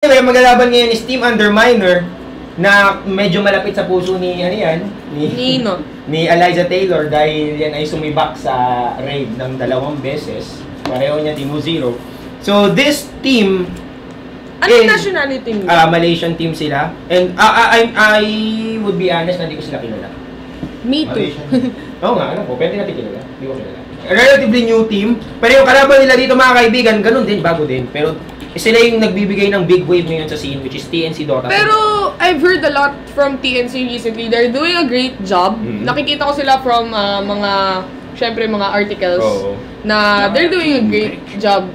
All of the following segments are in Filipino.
Anyway, maglalaban ngayon is Team Underminer na medyo malapit sa puso ni ano yan? Nino. Ni Eliza Taylor dahil yan ay sumibak sa raid ng 2 beses. Pareho niya Team Zero. So this team Anong nationality niyo? Malaysian team sila. And I would be honest na hindi ko sila kilala. Me too. Oo nga, alam ko. Pwede natin kilala. Hindi ko kilala. Relatively new team. Pero yung kalaban nila dito mga kaibigan, ganun din, bago din. Pero sila yung nagbibigay ng big wave ngayon sa scene, which is TNC Dota. Pero I've heard a lot from TNC recently. They're doing a great job. Nakikita ko sila from syempre mga articles na they're doing a great job.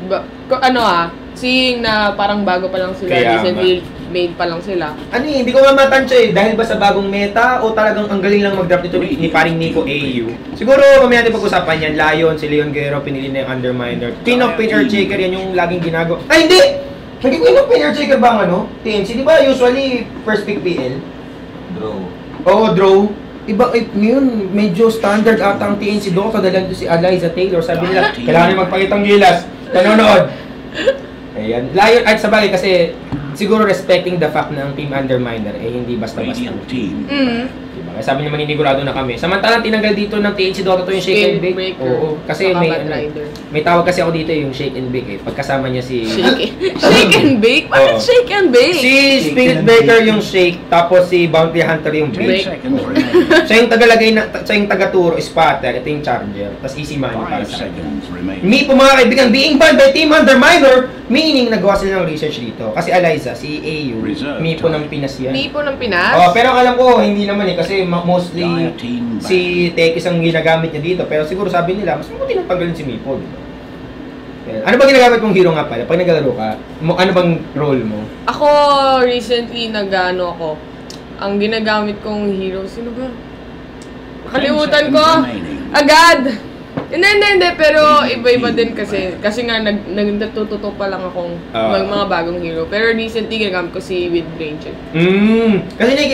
Seeing na parang bago pa lang sila, recently made pa lang sila. Hindi ko matansya dahil ba sa bagong meta o talagang ang galing lang mag-drop nito ni paring Nico AU. Siguro mamaya natin pag-usapan yan. Lion, si Leon Guerrero, pinili na yung Underminer. Queen of Pin Earthshaker, yan yung laging ginagawa. Ay, hindi! Hindi Queen of Pin Earthshaker ba ang TNC? Di ba usually first pick PL? Draw. Oo, draw. Iba, ngayon, medyo standard ata ang TNC Dota dahil si Eliza Taylor. Sabi nila, kailangan magpakitang gilas. Panonood. Ayan. Lion, at sabagay kasi siguro respecting the fact na ang Team Underminer hindi basta-basta. Diba? Sabi naman ninigurado na kami. Samantalang tinanggal dito ng TNC Dota to yung Shake and Bake. Oo. Kasi may tawag kasi ako dito yung Shake and Bake Pagkasama niya si... Shake and Bake? Bakit Shake and Bake? Si Spirit Baker yung Shake, tapos si Bounty Hunter yung Bake. Siya yung tagalagay na, siya yung tagaturo, Spatter, ito yung Charger, tapos Easy Money para sa kanya. Me po mga kaibigan, being banned by Team Underminer, meaning nagawa sila ng research dito. Kasi Eliza, si AU, me po ng Pinas yan. Me po ng Pinas? Pero alam ko, hindi naman kasi mostly si Tekis ang ginagamit niya dito. Pero siguro sabi nila, mas mabuti nang tanggalin si Mipo, di ba? Ano ba ginagamit mong hero nga pala? Pag naglalaro ka, ano bang role mo? Ako, recently, ang ginagamit kong hero, sino ba? Nakalimutan ko! Agad! Hindi, pero iba-iba din kasi nga nagtututo pa lang akong mga bagong hero. Pero recently, ginagamit ko si Wind Ranger.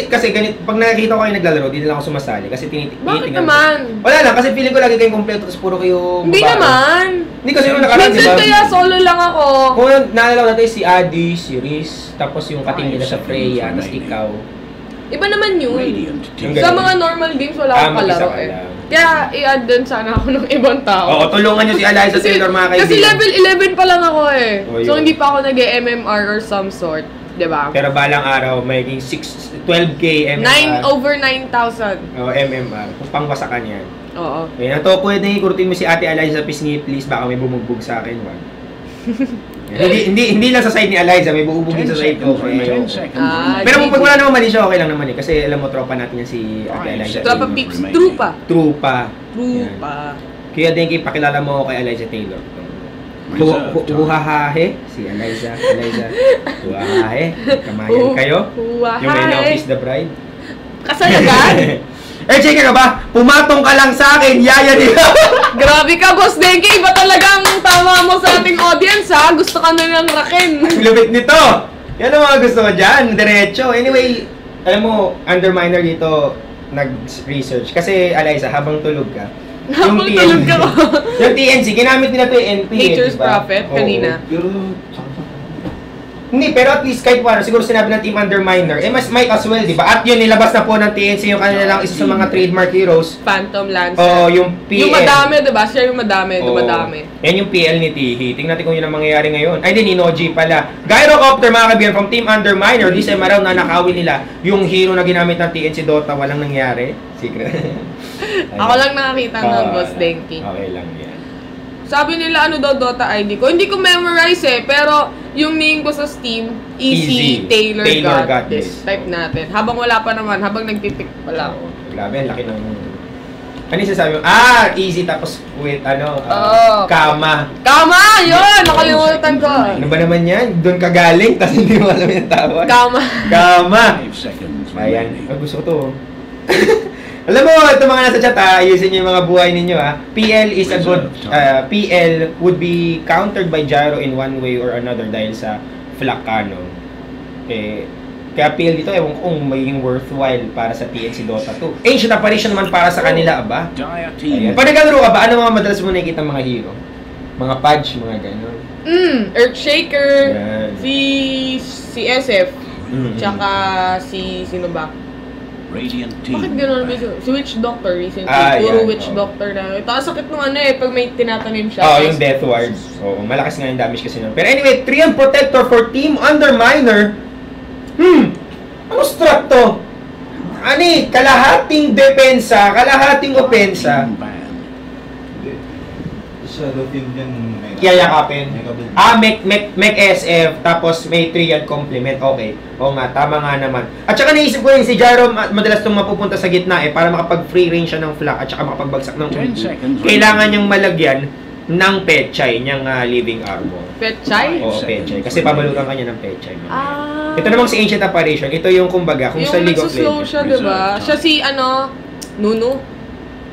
Kasi ganito, pag nakikita ko kayo naglalaro, di na ako sumasali kasi Bakit naman? Wala lang, kasi feeling ko lagi kayong kompleto tapos puro kayo Hindi naman! Hindi kasi yung nakaraan, minsan kaya solo lang ako. Kung naalala natin si Adi, si Riz, tapos yung kating nila sa Freya, tapos ikaw. Iba naman yun. Sa mga normal games, wala akong kalaro Kaya i-add din sana ako ng ibang tao. Oo, tulungan nyo si Eliza Taylor mga kaibigan. Kasi level 11 pa lang ako So hindi pa ako nag-MMR or some sort. Diba? Pero balang araw, magiging 12k MMR. 9 over 9,000. Oo, MMR. Kung pangwasakan yan. Oo. Ayan, ito pwede ikurutin mo si Ate Eliza Pisngi, please. Baka may bumugbog sa akin. Hindi lang sa side ni Eliza, may bubugin sa side ko. Pero pag wala naman mali siya, okay lang naman kasi alam mo, tropa natin yan si Ate Eliza. Tropa Pips, Trupa. Kaya din pakilala mo kay Eliza Taylor. Huhahahe, si Eliza. Huhahahe, kamayan kayo. Yung may Now Kiss the Bride. Kasalagan? Checker ka ba? Pumatong ka lang sa akin, yaya nila. Grabe ka, Boss Denki. Iba talagang tama mo sa ating audience, ha? Gusto ka na ng rakin. Lupit nito. Yan ang mga gusto ko dyan. Diretso. Anyway, alam mo, Underminer dito nag-research. Kasi, Eliza, habang tulog ka, yung TNC, ginamit nila ito yung NP. Nature's Prophet, kanina. Hindi, pero at least kahit paano, siguro sinabi ng Team Underminer, mas might as well, di ba? At yun, nilabas na po ng TNC yung kanilang isa sa mga trademark heroes. Phantom Lancer. Yung PL. Yung madami, di ba? Siya yung madami, dumadami. Yan yung PL ni Tihi. Tingnan natin kung yun ang mangyayari ngayon. Ay, hindi, ni Noji pala. Gyrocopter, mga kabiyan, from Team Underminer, this time around na nakawin nila yung hero na ginamit ng TNC Dota, walang nangyari. Secret. Ako lang nakakita ng Boss Denki. Okay lang yan. Sabi nila Dota ID ko. Hindi ko memorize pero yung name ko sa Steam, Easy Taylor got this. Type natin. Habang wala pa naman, habang nagtitik pa lang. Grabe, laki ng... Ano yung sasabi mo? Easy tapos with Kama. Kama! Yun! Nakalimutan ko. Ano ba naman yan? Doon ka galing, tapos hindi mo alam yung tawag. Kama! Ayan. Gusto ko to. Alam mo, ito mga nasa chat ayusin nyo yung mga buhay ninyo PL is a good, PL would be countered by Gyro in one way or another dahil sa flak canon. Kaya PL dito, ewan ko kung magiging worthwhile para sa TNC Dota 2. Ancient Apparition naman para sa kanila, Pag naglalaro ka ba, ano mga madalas mo nakikita mga hero? Mga Pudge, mga gano'n. Earthshaker, Yan. si SF, tsaka sino ba? Bakit gano'n ba si Witch Doctor recently? Puro Witch Doctor na. Ito, sakit nung pag may tinatanim siya. Yung Death Wards. Oo, malakas nga yung damage kasi nun. Pero anyway, Treant Protector for Team Underminer. Ano strat to? Kalahating depensa, kalahating opensa. Shadow Team yan. Yayakapin. Mech SF, tapos may Treant complement. Okay. Oo nga, tama nga naman. At saka naisip ko rin, si Gyro madalas itong mapupunta sa gitna para makapag-free range siya ng flak at saka makapagbagsak ng ulti. Kailangan niyang malagyan ng Petchay, niyang living armor. Petchay? Oo, Petchay. Kasi pabalutan ka niya ng Petchay. Ito namang si Ancient Apparition. Ito yung kumbaga, kung sa League of Legends. Yung siya, diba? Siya si, Nunu.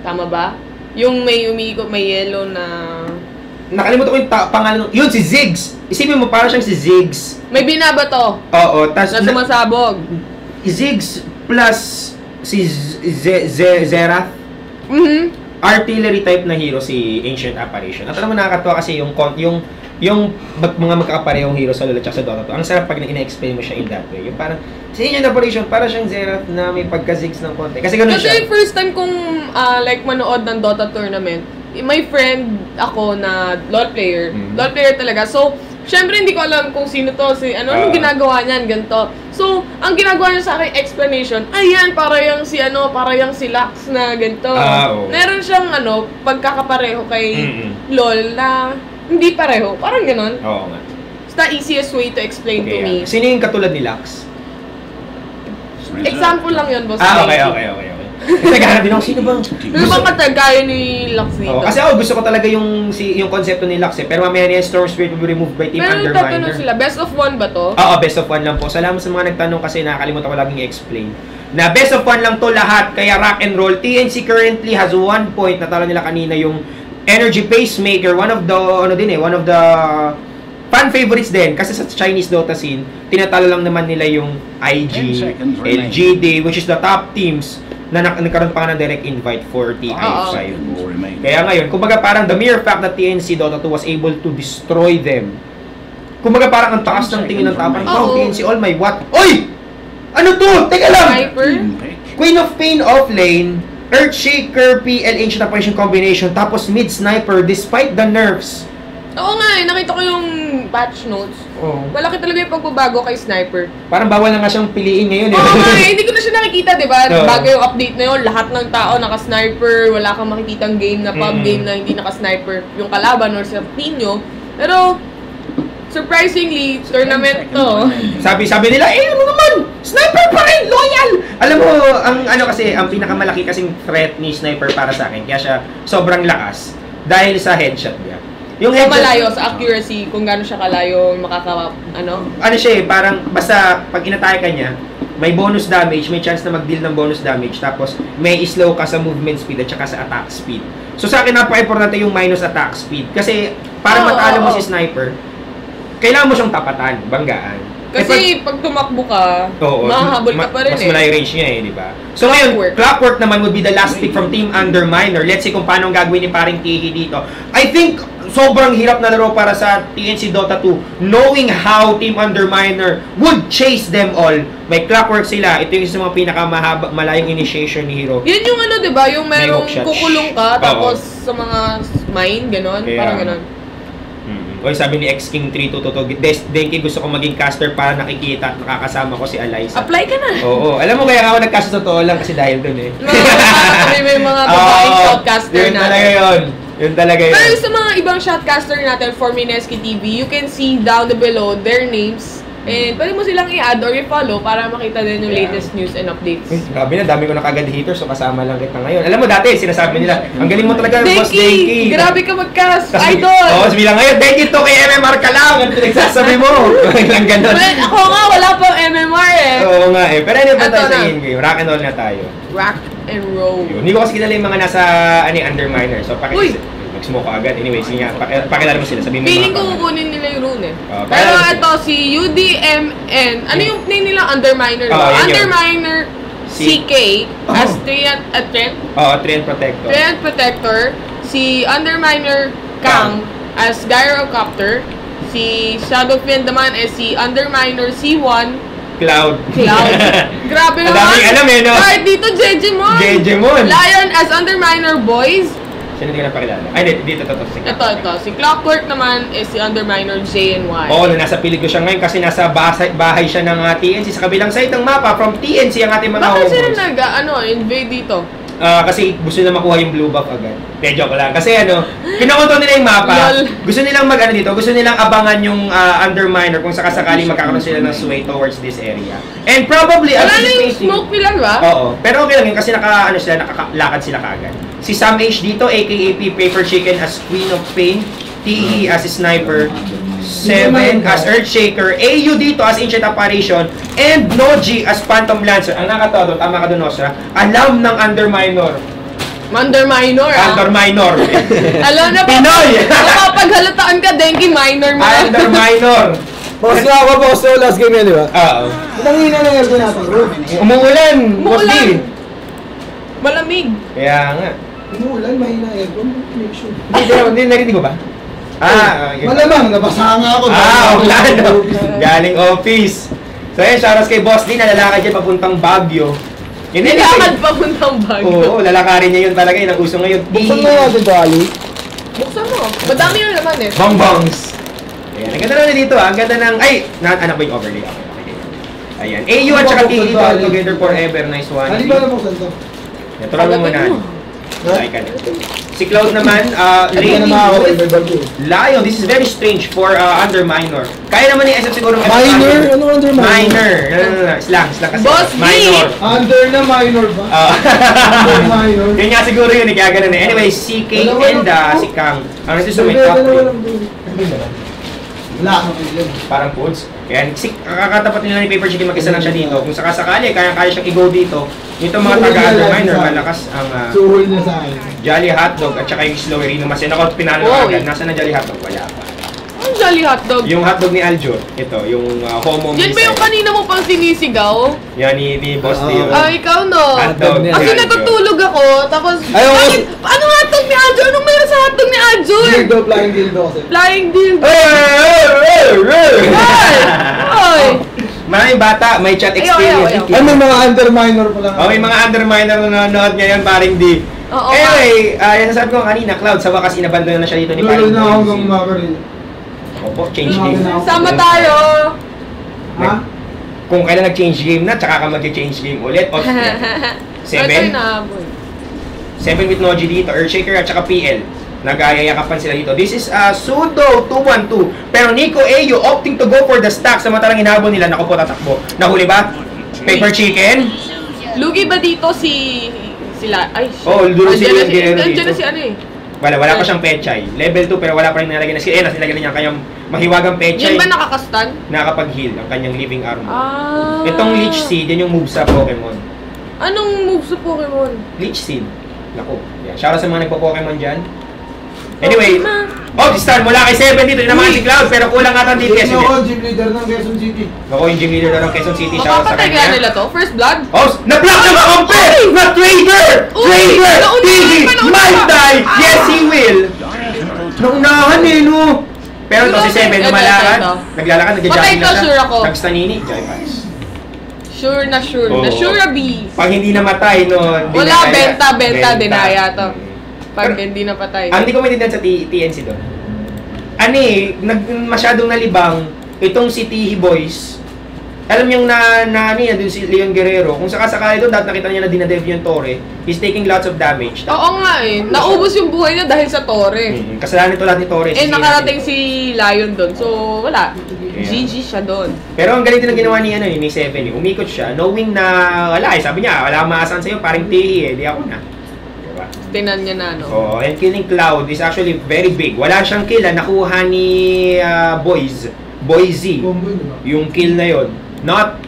Tama ba? Yung may umiikot, may yellow na... Nakalimutan ko yung pangalan. Yun, si Ziggs. Isipin mo, parang siyang si Ziggs. May binabato. Oo, tas... Na sumasabog. Ziggs plus si Zerath. Artillery type na hero si Ancient Apparition. At alam mo, nakakatawa kasi yung mga magkakaparehong hero sa LoL at sa Dota 2. Ang sarap pag ina-explain mo siya in that way. Yung parang, si Ancient Apparition, para siyang Zerath na may pagka-Ziggs ng konti. Kasi ganun siya. Kasi first time kong manood ng Dota tournament, may friend ako na LoL player. LoL player talaga. So, syempre hindi ko alam kung sino to, anong ginagawa niyan, ganito. So, ang ginagawa niya sa akin, explanation, ayan, para yung si Lux na ganito. Meron siyang pagkakapareho kay LoL na hindi pareho. Parang ganon. Oo nga. It's the easiest way to explain to me. Sino yung katulad ni Lux? Example lang yun, boss. Okay. Naghahanap din ako, sino bang... Ano bang katagaya ni Lux dito? Kasi ako gusto ko talaga yung konsepto ni Lux Pero mamaya niya, Storm Spirit will be removed by Team Underminer. Pero tatanong sila, best of 1 ba to? Oo, best of 1 lang po. Salamat sa mga nagtanong kasi nakakalimutan ko laging i-explain. Na best of 1 lang to lahat, kaya rock and roll. TNC currently has 1 point. Natalo nila kanina yung Energy Pacemaker. One of the fan favorites din. Kasi sa Chinese Dota scene, tinatalo lang naman nila yung IG, LGD, which is the top teams na nagkaroon pa nga ng direct invite for TI5. Kaya ngayon, kumbaga parang the mere fact that TNC Dota 2 was able to destroy them. Kumbaga parang ang taas ng tingin ng tapang. TNC All My What? Oy! Ano to? Teka lang! Sniper? Queen of Pain off lane, Earthshaker, PL Ancient Apparition combination, tapos mid sniper despite the nerfs. Oo nga nakita ko yung patch notes. Malaki talaga yung pagbabago kay Sniper. Parang bawal na nga siyang piliin ngayon. Oo nga hindi ko na siya nakikita, diba? Bago yung update na yun, lahat ng tao naka-sniper, wala kang makikitang game na pub game na hindi naka-sniper yung kalaban or sa team nyo. Pero, surprisingly, tournament to. Sabi nila, ano naman? Sniper pa rin! Loyal! Alam mo, ang pinakamalaki kasing threat ni Sniper para sa akin, kaya siya sobrang lakas dahil sa headshot niya. Yung headshot, malayo sa accuracy, kung gaano siya kalayo Ano siya parang basta pag inatake ka niya, may bonus damage, may chance na mag-deal ng bonus damage, tapos may slow ka sa movement speed at saka sa attack speed. So sa akin, napaka-importante yung minus attack speed. Kasi para matalo mo si Sniper, kailangan mo siyang tapatan, banggaan. Kasi pag tumakbo ka, mahahabol ka pa rin mas malayo range niya di ba? So ngayon, Clockwork naman would be the last pick from Team Underminer. Let's see kung paano ang gagawin ni paring Kihi dito. I think sobrang hirap na laro para sa TNC Dota 2, knowing how Team Underminer would chase them all. May Clockwork sila. Ito yung isa mga pinakamalayong initiation ni Hero. Yun yung diba? Yung merong kukulong ka, tapos sa mga mine, ganon. Parang ganon. Oy, sabi ni X-King 3222, Denki, gusto ko maging caster para nakikita at nakakasama ko si Eliza. Apply ka na. Oo. Alam mo, kaya ako nag-cast sa totoo lang kasi dahil dun may mga babaeng shotcaster natin. Yun talaga yun. Yun talaga yun. Pero sa mga ibang shotcaster natin for Mineski TV, you can see down below their names. And pwede mo silang i-add or i-follow para makita din yung latest news and updates. Grabe na, dami ko na kagad haters, so kasama lang kita ngayon. Alam mo dati, sinasabi nila, ang galing mo talaga, Boss Denki. Grabe ka mag-cast, idol! Oo, sabi lang ngayon, Denki to kay MMR ka lang, ano pinagsasabi mo? Lang ganun. Ako nga, wala pang MMR Oo nga Pero ano ba tayo sa in-game? Rock and roll na tayo. Rock and roll. Hindi ko kasi kilala yung mga nasa Underminer, so mag-smoke ka agad. Anyway, sige nga, pakilala mo sila. Sabihin mo feeling ko kukunin nila yung rune Pero ito, si UDMN, ano yung name nila? Underminer. Underminer CK as Treant Protector. Treant Protector. Si Underminer Kang as Gyrocopter. Si Shadow Fiend naman is si Underminer C1. Cloud. Grabe naman. Ang daming alam eh, no? Kahit dito, Jejimon. Lion as Underminer Boys. Sino hindi ka napakilala? Ay, dito. Ito. Si Clockwork naman is si Underminer J and Y. Oo, nasa pilig ko siya ngayon kasi nasa bahay siya ng TNC sa kabilang side ng mapa. From TNC ang ating mga Bakit sila homeboys. invade dito? Kasi gusto nila makuha yung blue buff agad. Joke lang. Kasi kinokontrol nila yung mapa. Gusto nilang gusto nilang abangan yung Underminer kung sakasakali magkakaroon sila ng sway towards this area. And probably, wala na yung smoke nila, ba? Oo. Pero okay lang yun kasi nakakalakad sila kaagad. Si Sam H dito, aka Paper Chicken as Queen of Pain, TE as Sniper, 7 as Earthshaker, AU dito as Ancient Apparition, and Noji as Phantom Lancer. Ang nakatawa doon, tama ka doon, Nosra, alam ng Underminer. Underminer, Underminer. Alam na pa. Pinoy! Napapaghalataan ka, Denki Minor mo. Underminer. Boss nga ako, boss. So, last game yan, di ba? Oo. Itangina na aircon natin, bro. Umuulan, boss D. Malamig. Kaya nga. Umuulan, mahina aircon. Make sure. Hindi, narinig ko ba? Malamang, nabasa nga ako. Wala. Galing office. So yun, shoutouts kay Boss D, nalalakad dyan papuntang Baguio. Nilakad papuntang Baguio. Oo, lalakarin niya yun talaga, yun ang uso ngayon. Buksan mo natin, Bali. Buksan mo. Madami yung laman eh. Bongbongs. Ayan, ang ganda na dito ang ganda ng, anak ba yung overlay? Okay. Ayan, AU at saka TE dito, together forever, nice one. Hindi ba na buksan to? Ito lang mo muna. Si Cloud naman, Lion, this is very strange for Underminer. Kaya naman ni SF siguro Minor? Ano Underminer? Minor. Slang kasi. Boss D! Minor. Under na minor ba? Under minor. Yun nga siguro yun, kaya ganun eh. Anyway, si K and si Kang. Ang nandito sa may top 3. Wala. Parang foods. Kaya kakatapat nila ni Paper Chicken, mag-isa lang siya dito. Kung sakasakali, kaya siyang i-go dito. Ito mga taga-Underminer, malakas ang Suhol niya sa akin. Jolly Hotdog at saka yung Slowery naman. Ako pinalo na agad. Nasaan na Jolly Hotdog? Wala pa. Ang Jolly Hotdog. Yung hotdog ni Aljo. Ito, yung homo Yan ba yung kanina mo pang sinisigaw? Yan ni Boss D. Ikaw no. Hotdog ni Kasi Aljo. natutulog ako, tapos... Ayaw ko. Ano hotdog ni Aljo? Anong meron sa hotdog ni Aljo? Dildo, flying dildo kasi. Flying dildo. Hoy! Maraming bata, may chat experience. Ay, may mga Underminer pala. May mga Underminer na nanonood ngayon, paring D. Oo. Anyway, yan nasabi ko kanina, Cloud, sa wakas inabandon na siya dito ni paring Lalo na ako Boise. hanggang makarin. Opo, change game. Sama tayo. Ha? Kung kailan nag-change game na, tsaka ka mag-change game ulit. 7 with Noji dito, Earthshaker at saka PL. Nag-ayayakapan sila dito. This is Sudo 212. Pero Nico AU opting to go for the stack. Samantalang hinahabol nila. Naku po, tatakbo. Nahuli ba? Paper Chicken? Lugi ba dito sila? Ay, shit. Oh, duro si Leon Guerrero Nandiyan na dito. si ano eh. Wala pa siyang pechay. Level 2 pero wala pa rin nilagay na skill. Nilagay niya kanyang mahiwagang pechay. Yan ba nakakastan? Nakakapag-heal ang kanyang living armor. Ah. Itong Leech Seed, yan yung move sa Pokemon. Anong move sa Pokemon? Leech Seed. Naku. Yeah. Shoutout sa mga nagpo-Pokemon dyan. Anyway, star mula kay 7 dito. Yung naman si Cloud pero kulang ata ang DPS. Ito ako, gym leader ng Quezon City. Ako yung gym leader na ng Quezon City. Shoutout sa Mapapatay kaya kanya. nila to? First blood? Na-block na makampi! Na traitor! Traitor! TV! Might die! Yes, he will! Naunahan eh, no? Pero to si 7 lumalakad. Naglalakad, nag-jogging Patay na ka, siya. sure ako. Nag-stanini. Joy Vibes. Sure na sure. Oo. Na sure B. Pag hindi namatay, no? Wala, benta, dinaya to. Pag hindi na patay. Ang hindi ko maintindihan sa TNC doon. Masyadong nalibang itong si Tihi Boys. Alam niyong doon si Leon Guerrero. Kung sakasakali doon, dapat nakita niya na dinadev yung Torre. He's taking lots of damage. Oo nga eh. Naubos yung buhay niya dahil sa Torre. Kasalanan ito lahat ni Torre. Nakarating si Lion doon. So, wala. Yeah. GG siya doon. Pero ang galing din ang ginawa ni Seven. Umikot siya, knowing na sabi niya, wala akong maasahan sa'yo, paring Tihi di ako na. Diba? Tinan niya na, no? Oo, and killing Cloud is actually very big. Wala siyang kill, nakuha ni Boise. Yung kill na yon. Not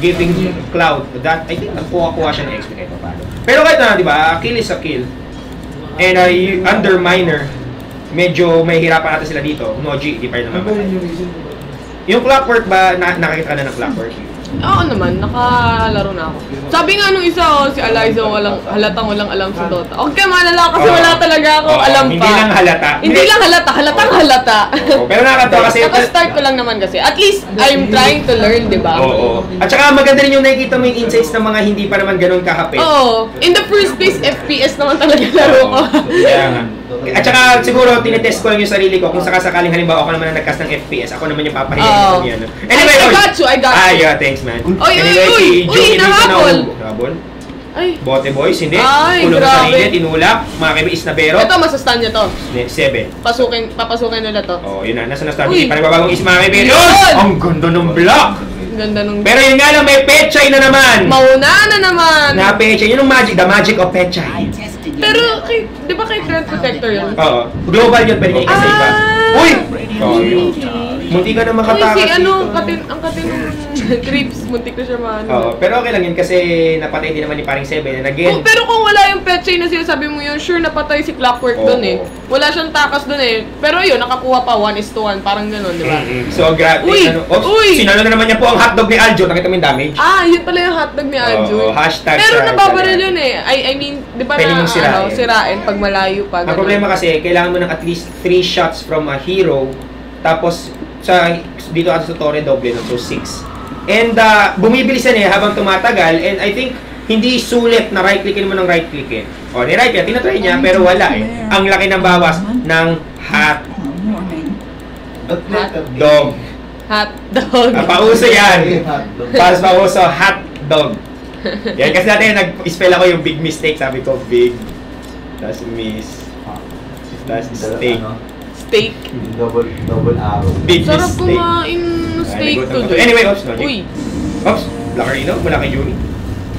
giving Cloud that, I think nakuha siya ng XP kahit paano. Pero kahit na, di ba, kill is a kill. And Underminer, medyo may hirapan natin sila dito. Noji, di pa rin naman matay. Yung Clockwork ba, nakakita ka na ng Clockwork? Oo naman, nakalaro na ako. Sabi nga nung isa, si Eliza, walang alam sa Dota. Okay, malala kasi wala talaga akong alam pa. Hindi lang halata. Hindi lang halatang halata. Pero nakakatawa kasi... Naka-start ko lang naman kasi. At least, I'm trying to learn, di ba? Oo. At saka maganda rin yung nakikita mo yung insights ng mga hindi pa naman ganun kahapit. Oo. In the first place, FPS naman talaga laro ko. Kaya nga. At saka siguro tinetest ko lang yung sarili ko kung sakasakaling halimbawa ako naman ang nagcast ng FPS, ako naman yung papahiyain ko niyan. Anyway, I got you. Yeah, thanks man. Uy, nahabol. Ay. Bote boys, hindi. Ay, Kulong sa grabe. sarili, tinulak, mga kaibiis na bero. Ito, masastan niya to. 7. Papasukin nila to. Oh, yun na, nasa na-start. Uy. Hindi pa nagbabagong is mga kaibigan. Yun! Ang ganda ng block! Ganda nung... Pero yun nga lang, may pechay na naman! Mauna na naman! Na pechay, yun yung magic, the magic of pechay. Pero, di ba kay Threat Protector yun? Oo, global yun, pero hindi kasi iba. Uy! Munti ka na makatakas si dito. ang katin ng creeps, muntik na siya maano. Oo, pero okay lang yun kasi napatay din naman ni paring 7 and again. Pero kung wala yung Pechay na sinasabi mo yun, sure napatay si Clockwork dun eh. Wala siyang takas dun eh. Pero yun, nakakuha pa 1:1, parang gano'n, di ba? So, grabe. Sinalo na naman niya po ang hotdog ni Aljo. Nakita mo yung damage? Yun pala yung hotdog ni Aljo. Hashtag pero nababaril yun eh. I mean, di ba pwede na mong sirain. sirain pag malayo pa. Ang problema kasi, kailangan mo ng at least 3 shots from a hero. Tapos, dito sa Torre, doble no? So 6. And bumibilis yan habang tumatagal. And I think, hindi sulit na right-clickin mo ng right-clickin. O, ni-right yan, tinatry niya, pero wala eh. Ang laki ng bawas ng hot dog. Hot dog. Pauso yan. Para sa pauso, hot dog. Yan, kasi natin nag-spell ako yung big mistake. Sabi ko, big. Tapos miss. Tapos steak. Steak. Double arrow. Big Sarap mistake. kumain ng steak to. Anyway, oops, no. Uy. Oops, Lacarino, mula kay Juni.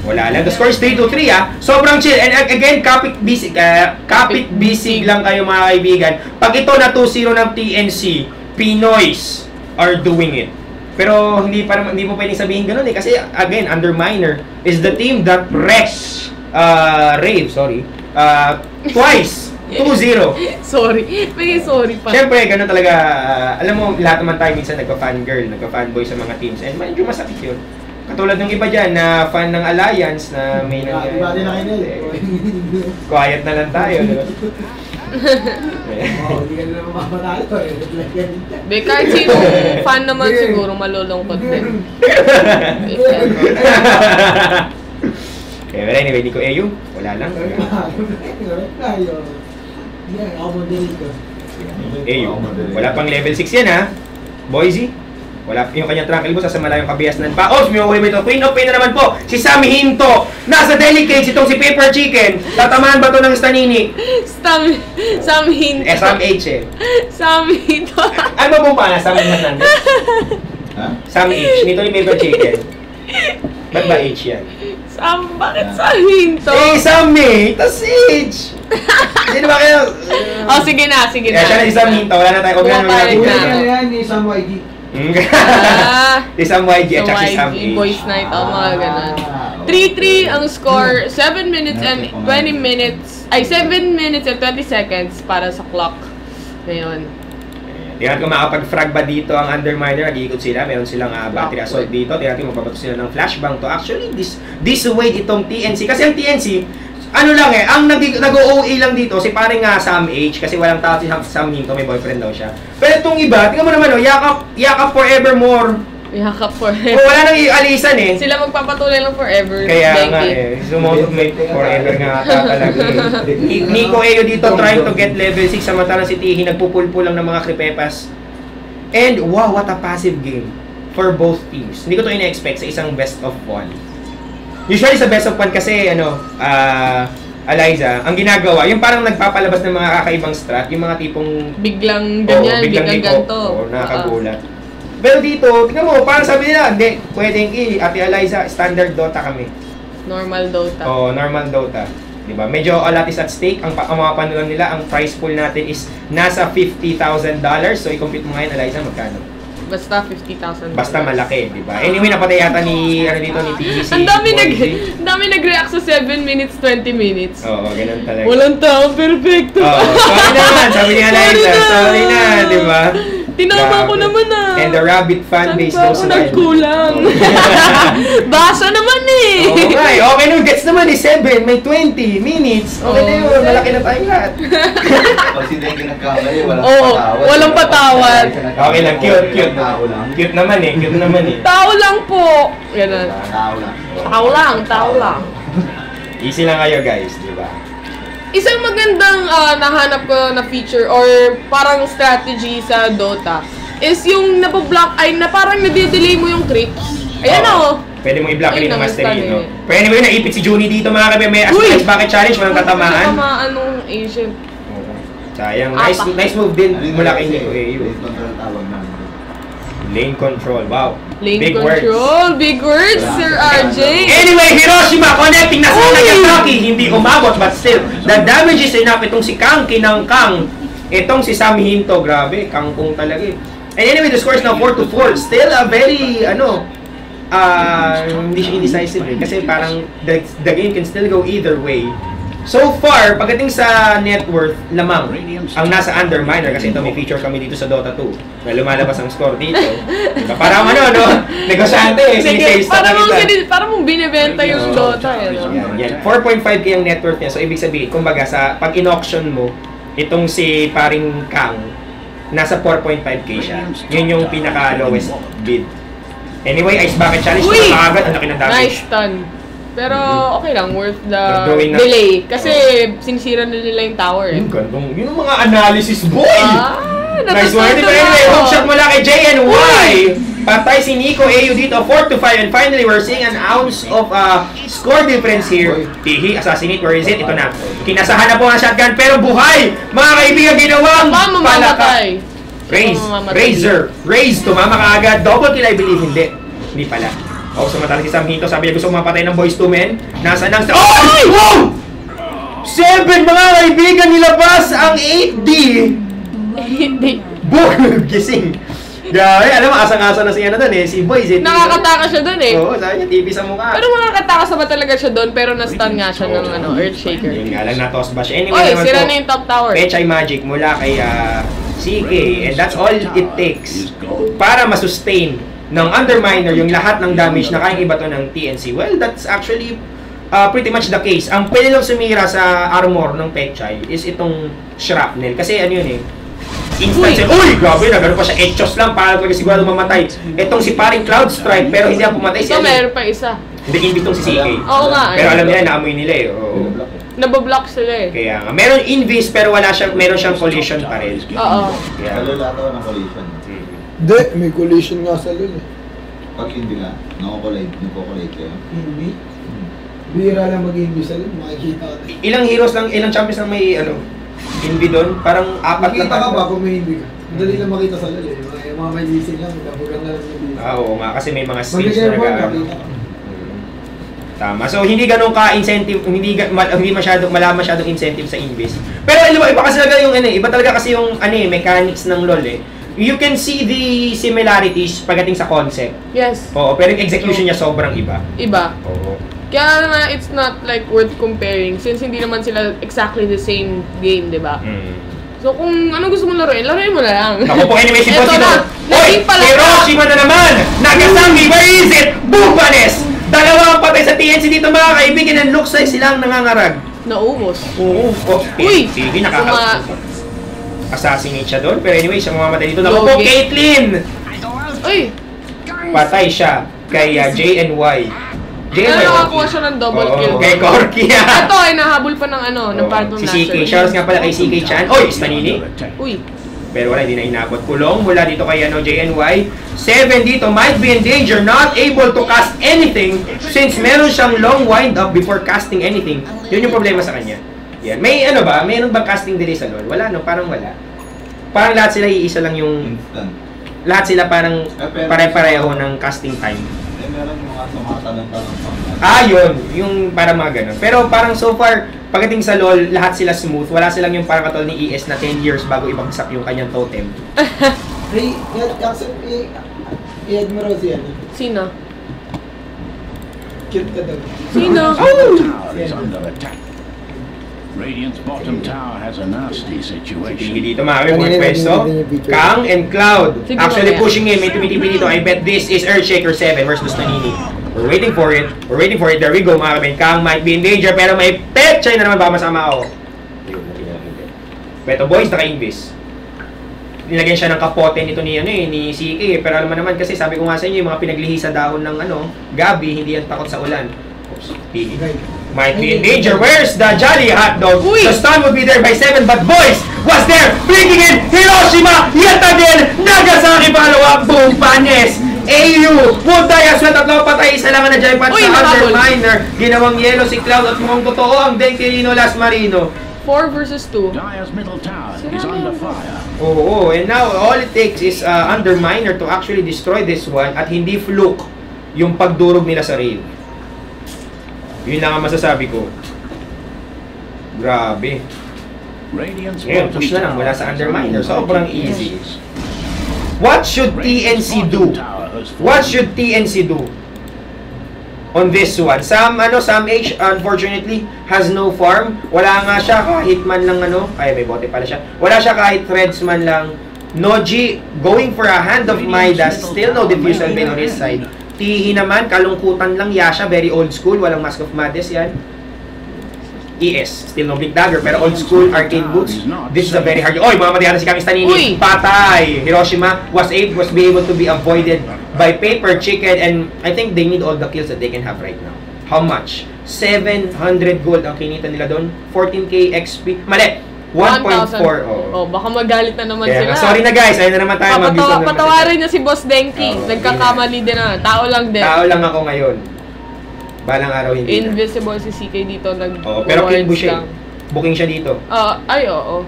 Wala lang. The score is 3-3 Sobrang chill. And again, kapit bisig lang kayo mga kaibigan. Pag ito na 2-0 ng TNC, Pinoys are doing it. Pero hindi mo pwedeng sabihin ganoon eh. Kasi again, Underminer is the team that wrecks Rave, twice. 2-0. Sorry. May sorry pa. Siyempre, gano'n talaga. Alam mo, lahat naman tayo minsan nagpa-fangirl, nagpa-fanboy sa mga teams. And medyo masakit yun. Katulad ng iba dyan na fan ng Alliance na may Iba din na kayo quiet na lang tayo. Diba? Hindi ka nila mamamatalo eh. Kahit sino fan naman siguro malulungkot din. Pero anyway, Nico Eyu, wala lang. Eyu, wala pang level 6 yan ha. Boise, wala yung kanyang tranquil mo, sasamala yung kabiyasnan pa. May uwi mo ito. Queen of Pain na naman po, si Sam Hinto. Nasa Delicates itong si Pepper Chicken. Tatamaan ba ito ng Stanini? Sam Hinto. Sam H eh. Sam Hinto. Ano ba po pa na? Sam Hernandez? Sam H. Nito ni Pepper Chicken. Ba't ba H yan? Bakit Sam Hinto? Sam eh! Tas H! Sino ba kayo? Sige na. Siya na si Sam Hinto. Wala na tayo. Yan, ni Sam YG. Si Sam YG at saka si Sam H. Boys Night, mga ganun. 3-3 ang score, 7 minutes and 20 minutes, 7 minutes and 20 seconds para sa clock ngayon. Tingnan kung makapag-frag ba dito ang Underminer, nag-iikot sila, meron silang battery assault dito, tingnan kung magbabato sila ng flashbang to. Actually, this way itong TNC, kasi ang TNC, ano lang ang nag-OA lang dito, si paring Sam H, kasi walang tao si Sam Hinto, may boyfriend daw siya. Pero itong iba, tingnan mo naman, yakap forevermore. Yakap forever. Wala nang ialisan eh. Sila magpapatuloy lang forever. Kaya nga eh. Sumusumate forever nga talaga eh. Nico Eyo dito trying to get level 6 samantalang si Tihi nagpupulpo lang ng mga kripepas. And wow, what a passive game for both teams. Hindi ko to ina-expect sa isang best of 1. Usually sa best of 1 kasi Eliza, ang ginagawa, yung parang nagpapalabas ng mga kakaibang strat, yung mga tipong biglang ganyan, biglang ganito. Nakakagulat. Pero dito, tingnan mo, parang sabi nila, hindi, pwedeng Ate Eliza, standard Dota kami. Normal Dota. Normal Dota. Diba? Medyo a lot is at stake. Ang mga panulan nila, ang price pool natin is nasa $50,000. So, i-compute mo ngayon, Eliza, magkano? Basta 50,000. Basta malaki, diba? Anyway, napatay yata ni TBC. Ang dami nag-react sa 7 minutes, 20 minutes. Oo, ganun talaga. Walang tao, perfecto. Sorry naman, sabi ni Eliza. Sorry na, diba? Tinama ko naman ah. And the rabbit fan base daw Saan sa ba ako nagkulang? Basa naman eh. Oo nga eh. Okay nun, gets naman eh. 7, may 20 minutes. Okay na yun. Malaki na tayong lahat. Pag sila yung nagkamali, walang Oo, patawad. walang patawad. Okay lang, cute. Cute naman eh. Cute naman eh. Tao lang po. Ganun. Tao lang. Tao lang. Easy lang kayo guys, di ba? Isang magandang nahanap ko na feature or parang strategy sa Dota is yung napablock ay na parang nade-delay mo yung creeps. Ayan o. Pwede mo i-block rin Ay, ng Master naman Yi, no? pala Pero anyway, naipit si Junie dito mga kabe. May Uy! Ice Bucket Challenge, walang tatamaan. Tatamaan nung Asian. Sayang. Nice move din mula kay Nico AU. Lane control tawag namin. Lane control, wow. Lane Big control. Big words, Sir RJ. Anyway, Hiroshima connecting na sa Nagasaki. Hindi umabot, but still, the damage is enough. Itong si Kanki ng Kang. Itong si Sami Hinto, grabe. Kangkong talaga eh. And anyway, the score is now 4-4. Still a very, hindi siya indecisive eh. Kasi parang the game can still go either way. So far, pagdating sa net worth, lamang ang nasa Underminer kasi ito may feature kami dito sa Dota 2 na lumalabas ang score dito. Diba? Parang negosyante eh. Parang mong binibenta yung Dota eh. Yan. 4.5k ang net worth niya. So, ibig sabihin, kumbaga, pag in-auction mo, itong si paring Kang, nasa 4.5k siya. Yun yung pinaka-lowest bid. Anyway, Ice Bucket Challenge, nakakagad, ang laki ng damage. Nice stun. Pero okay lang, worth the Drawing na- delay. Kasi sinisira na nila yung tower eh. Yung gandong, yun ang mga analysis, boy! Nice one. natutunan Anyway, ako. hook shot mula kay JNY. Patay si Nico AU dito, 4-5. And finally, we're seeing an ounce of score difference here. Pihi, assassinate, where is it? Ito na. Kinasahan na po ang shotgun, pero buhay! Mga kaibigan, ginawang Mamamatay. Raise, tumama ka agad. Double kill, I believe. Hindi pala. Sumatala si Sam Hinto. Sabi niya gusto mapatay ng boys to men. Nasaan ang... Oh! Wow! 7 mga kaibigan, nilabas ang 8D. Hindi. Boom! Gising. Grabe, alam mo, asang-asa na si si Boys. Nakakataka siya doon eh. Oo, sabi niya, TV sa mukha. Pero makakatakas na ba talaga siya doon, pero na-stun nga siya ng Earthshaker. Yun nga lang, na-toss ba siya. Anyway, Oy, naman sira po, na yung top tower. Pechay Magic mula kay CK. And that's all it takes para masustain ng Underminer yung lahat ng damage na kayang iba to ng TNC. Well, that's actually pretty much the case. Ang pwede lang sumira sa armor ng Pechay is itong shrapnel. Kasi ano yun eh, instant uy! Grabe, nagano pa siya, etchos lang para talaga sigurado mamatay. Itong si paring Cloud Strike, pero hindi ako pumatay si Ito, meron pa isa. Hindi, itong si CK. Oo nga. Pero alam nila, naamoy nila eh. Oo. Nabablock sila eh. Kaya nga, meron invis pero meron siyang collision pa rin. Oo. Kaya, Kalula to ng collision. Hindi, may collision nga sa LoL eh. Pag hindi nga, nagko-collide kayo. Hindi. Bihira lang mag-English sa LoL, makikita ka. ilang champions lang may invi doon? Parang 4 lang. Makikita ka ba kung may hindi ka? Madali lang makita sa LoL eh. Yung mga may leasing lang, nabugan na lang yung leasing. Oo nga, kasi may mga skills Mag-share na mo, nag- makita ka. Tama. So hindi ganun ka-incentive, hindi wala masyadong incentive sa invis. Pero iba kasi talaga yung iba talaga kasi yung mechanics ng LoL eh. You can see the similarities pagdating sa concept. Yes. Oo, pero yung execution niya sobrang iba. Iba. Oo. Kaya na it's not like worth comparing since hindi naman sila exactly the same game, di ba? So kung ano gusto mong laruin mo na lang. Ako po anyway, si Eto Bossino. na, Hoy! naging pala Hiroshima na naman! Nagasami, where is it? Bumpanes! Dalawang patay sa TNC dito mga kaibigan and looks like silang nangangarag. Naubos. Oo. Uy! Sige, assassinate siya doon. Pero anyway, siya mamamatay dito. Naku po, Logi. Caitlyn! Uy! Patay siya kay JNY. Pero nakakuha siya ng double kill. Kay Corky. Ito ay nahabol pa ng ng Phantom Si Lancer. CK. Shoutouts nga pala kay CK Chan. Oy, Stanini. Uy! Pero wala, hindi na inabot. Kulong mula dito kay JNY. 7 dito, might be in danger, not able to cast anything since meron siyang long wind up before casting anything. Yun yung problema sa kanya. Yan. May meron bang casting delay sa LoL? Wala, no? Parang wala. Parang lahat sila iisa lang yung... Instant. Lahat sila parang pare-pareho ng casting time. Meron yung mga tumatanong-tanong Yun. Yung parang mga ganun. Pero parang so far, pagdating sa LoL, lahat sila smooth. Wala silang yung parang katulad ni ES na 10 years bago ibagsak yung kanyang totem. Hey, i-add mo raw siya. Sino? Cute ka daw. Sino? Radiant's bottom tower has a nasty situation. Tingin dito mga kami, pwesto. Kang and Cloud. Sige, Actually mamaya. pushing in, may tumitipi dito. I bet this is Earthshaker 7 versus Nanini. We're waiting for it. We're waiting for it. There we go mga kami. Kang might be in danger pero may petchay na naman baka masama ako. Beto boys, naka-invis. Nilagyan siya ng kapote nito ni CK. Pero alam mo naman kasi sabi ko nga sa inyo, yung mga pinaglihisa dahon ng gabi, hindi yan takot sa ulan. Oops, pili. Might be in danger. Where's the Jolly Hot Dog? Uy! The stun would be there by 7, but boys was there, blinking in Hiroshima yet again. Nagasaki follow-up, boom, panes. AU, would die as well, tatlo patay, isa lang na Jai Pat Uy, sa nakabol. Underminer. Ginawang yellow si Cloud at mukhang totoo ang Denkerino Las Marino. 4 versus 2. Dire's middle tower is under fire. Oo, and now all it takes is Underminer to actually destroy this one at hindi fluke yung pagdurog nila sa rail. Yun lang ang masasabi ko. Grabe. Radiant's Ngayon, bottom push na lang tower mula sa is Underminer. under Sobrang fire. easy. What should Radiant's TNC bottom do? tower has fallen. What should TNC do on this one? Sam H unfortunately has no farm. Wala nga siya kahit man lang ay may bote pala siya. Wala siya kahit threads man lang. Noji going for a hand of Midas, still no diffusal bin on his side. Tihi naman, kalungkutan lang Yasha, very old school, walang Mask of Madness yan. ES, still no Blink Dagger, pero old school arcane boots. This is a very hard. Oy, mga matiyata si Kami Stanini. Uy! Patay! Hiroshima was be able to be avoided by Paper Chicken, and I think they need all the kills that they can have right now. How much? 700 gold ang kinita nila doon. 14k XP. Mali! 1.4. Oh, baka magalit na naman Kaya, sila. sorry na guys, ayun na naman tayo. Patawarin niya si Boss Denki. Nagkakamali din na. Tao lang din. Tao lang ako ngayon. Balang araw hindi na. Invisible si CK dito. Pero king bush siya. Booking siya dito. Ay, oo.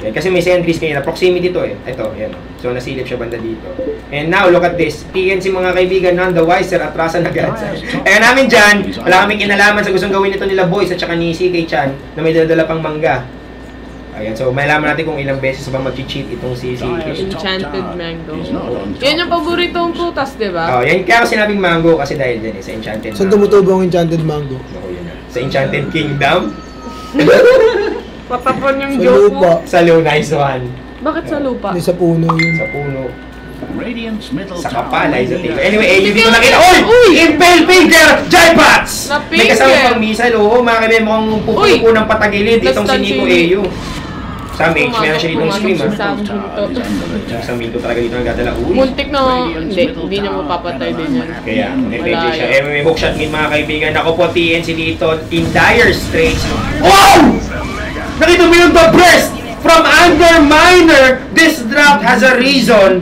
Yan, kasi may sentries kanina. Proximity to eh. Ito, yan. So, nasilip siya banda dito. And now, look at this. TNC mga kaibigan, none the wiser, atrasan agad. Kaya namin dyan, wala kaming kinalaman sa gustong gawin nito nila boys at saka ni CK Chan na may dala pang mangga. Ayan, so malaman natin kung ilang beses ba mag-cheat itong si CK. Enchanted Mango. Yan yung paboritong prutas, di ba? Yan kaya ako sinabing mango kasi dahil dyan eh, sa Enchanted Saan Mango. tumutubo ang Enchanted Mango? Ako yun na. Sa Enchanted Kingdom. Patapon yung Sa joke lupa. mo. Sa low, nice one. Bakit sa lupa? Hindi sa puno yun. Sa puno. Radiant's middle Sa tower kapalay, sa is tito. under Anyway, AU dito Uy! nakita. Uy! Uy! Impale Finger! Jaipots! Na-finger! May kasama pang missile. Oo, mga kaibigan, mukhang pupupo ng patagilid itong si Nico AU. Sam H, meron siya ditong scream si ah. Sam tower is dito. under attack. Isang minto talaga dito nagdadala. Uy! Muntik na, hindi niya mapapatay din yan. Kaya, may Wala pwede siya. yan. May hookshot din mga kaibigan. Ako po, TNC dito in dire straits. Wow! Nakita mo yung the breast from Underminer. This draft has a reason.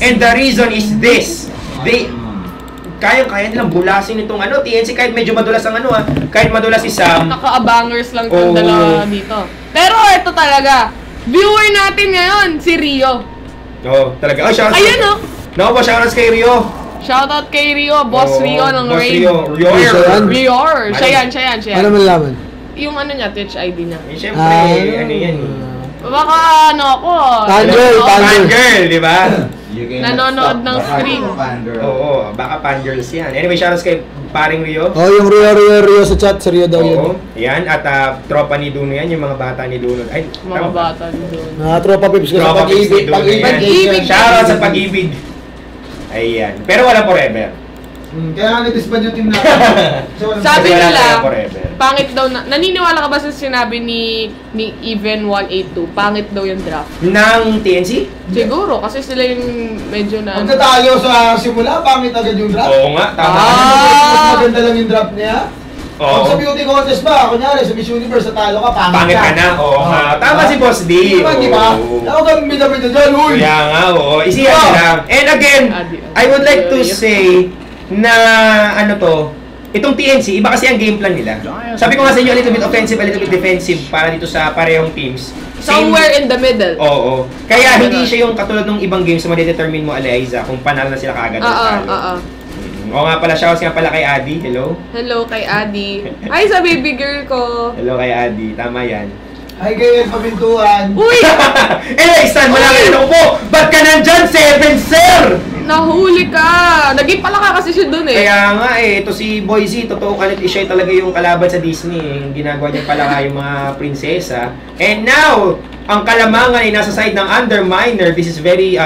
And the reason is this. Kaya nilang bulasin itong TNC kahit medyo madulas ang kahit madulas si Sam. Naka-abangers lang itong Oo. dalawa dito. Pero ito talaga, viewer natin ngayon, si Rio. Oo, talaga. Oh, shoutout. Ayun oh! No, po, shoutout kay Rio. Shoutout kay Rio, Boss Oo, Rio ng Boss Raid. Rio. Rior. Siya yan. Ano man laman? Yung niya, Twitch ID niya. Eh, syempre, ano yan eh. Baka ako. Fangirl, Fangirl, di ba? Nanonood ng screen. Oo, baka fangirls yan. Anyway, shoutouts kay paring Rio. Oh, yung Rio sa chat. Sa Rio daw Oo, yun. yan. At tropa ni Duno yan, yung mga bata ni Duno. Ay, Mga tama ba? bata doon. Tropa pips ko sa Tropa pips ni pag-ibig. Duno yan. Pag-ibig. Shoutout sa pag-ibig. Ayan. Pero wala forever. Kaya nga nag-disband yung team natin. Sabi Wala nila, tayo forever. pangit daw na... Naniniwala ka ba sa sinabi ni Even 182? Pangit daw yung draft. Ng TNC? Siguro, kasi sila yung medyo na... Pagkatayo sa simula, pangit agad yung draft. Oo nga, tama. Mas maganda lang yung draft niya. Oo. Pag sa beauty contest ba, kunyari sa Miss Universe, natalo ka, Pangit ka na, oo nga. Tama si Boss D. Di ba, di ba? Oo. Ako kang bida-bida dyan, uy! Kaya nga, oo. Isiyan Oo. lang. And again, I would like to say na itong TNC, iba kasi ang game plan nila. Sabi ko nga sa inyo, a little bit offensive, a little bit defensive para dito sa parehong teams. Somewhere in the middle. Oo. Kaya hindi siya yung katulad ng ibang games na ma-determine mo, Eliza, kung panalo na sila kaagad. Oo. Oo nga pala, shoutouts nga pala kay Adi. Hello? Hello kay Adi. Hi sa baby girl ko. Hello kay Adi. Tama yan. Ay, kayo yung pamintuan. Uy! Anyway, Stan, malaki na po. Ba't ka nandyan? 7, sir! Nahuli ka! Naging palaka kasi siya dun eh. Kaya nga ito si Boise, totoo ka siya talaga yung kalaban sa Disney. Yung ginagawa niya palaka yung mga prinsesa. And now, ang kalamangan ay nasa side ng Underminer. This is very,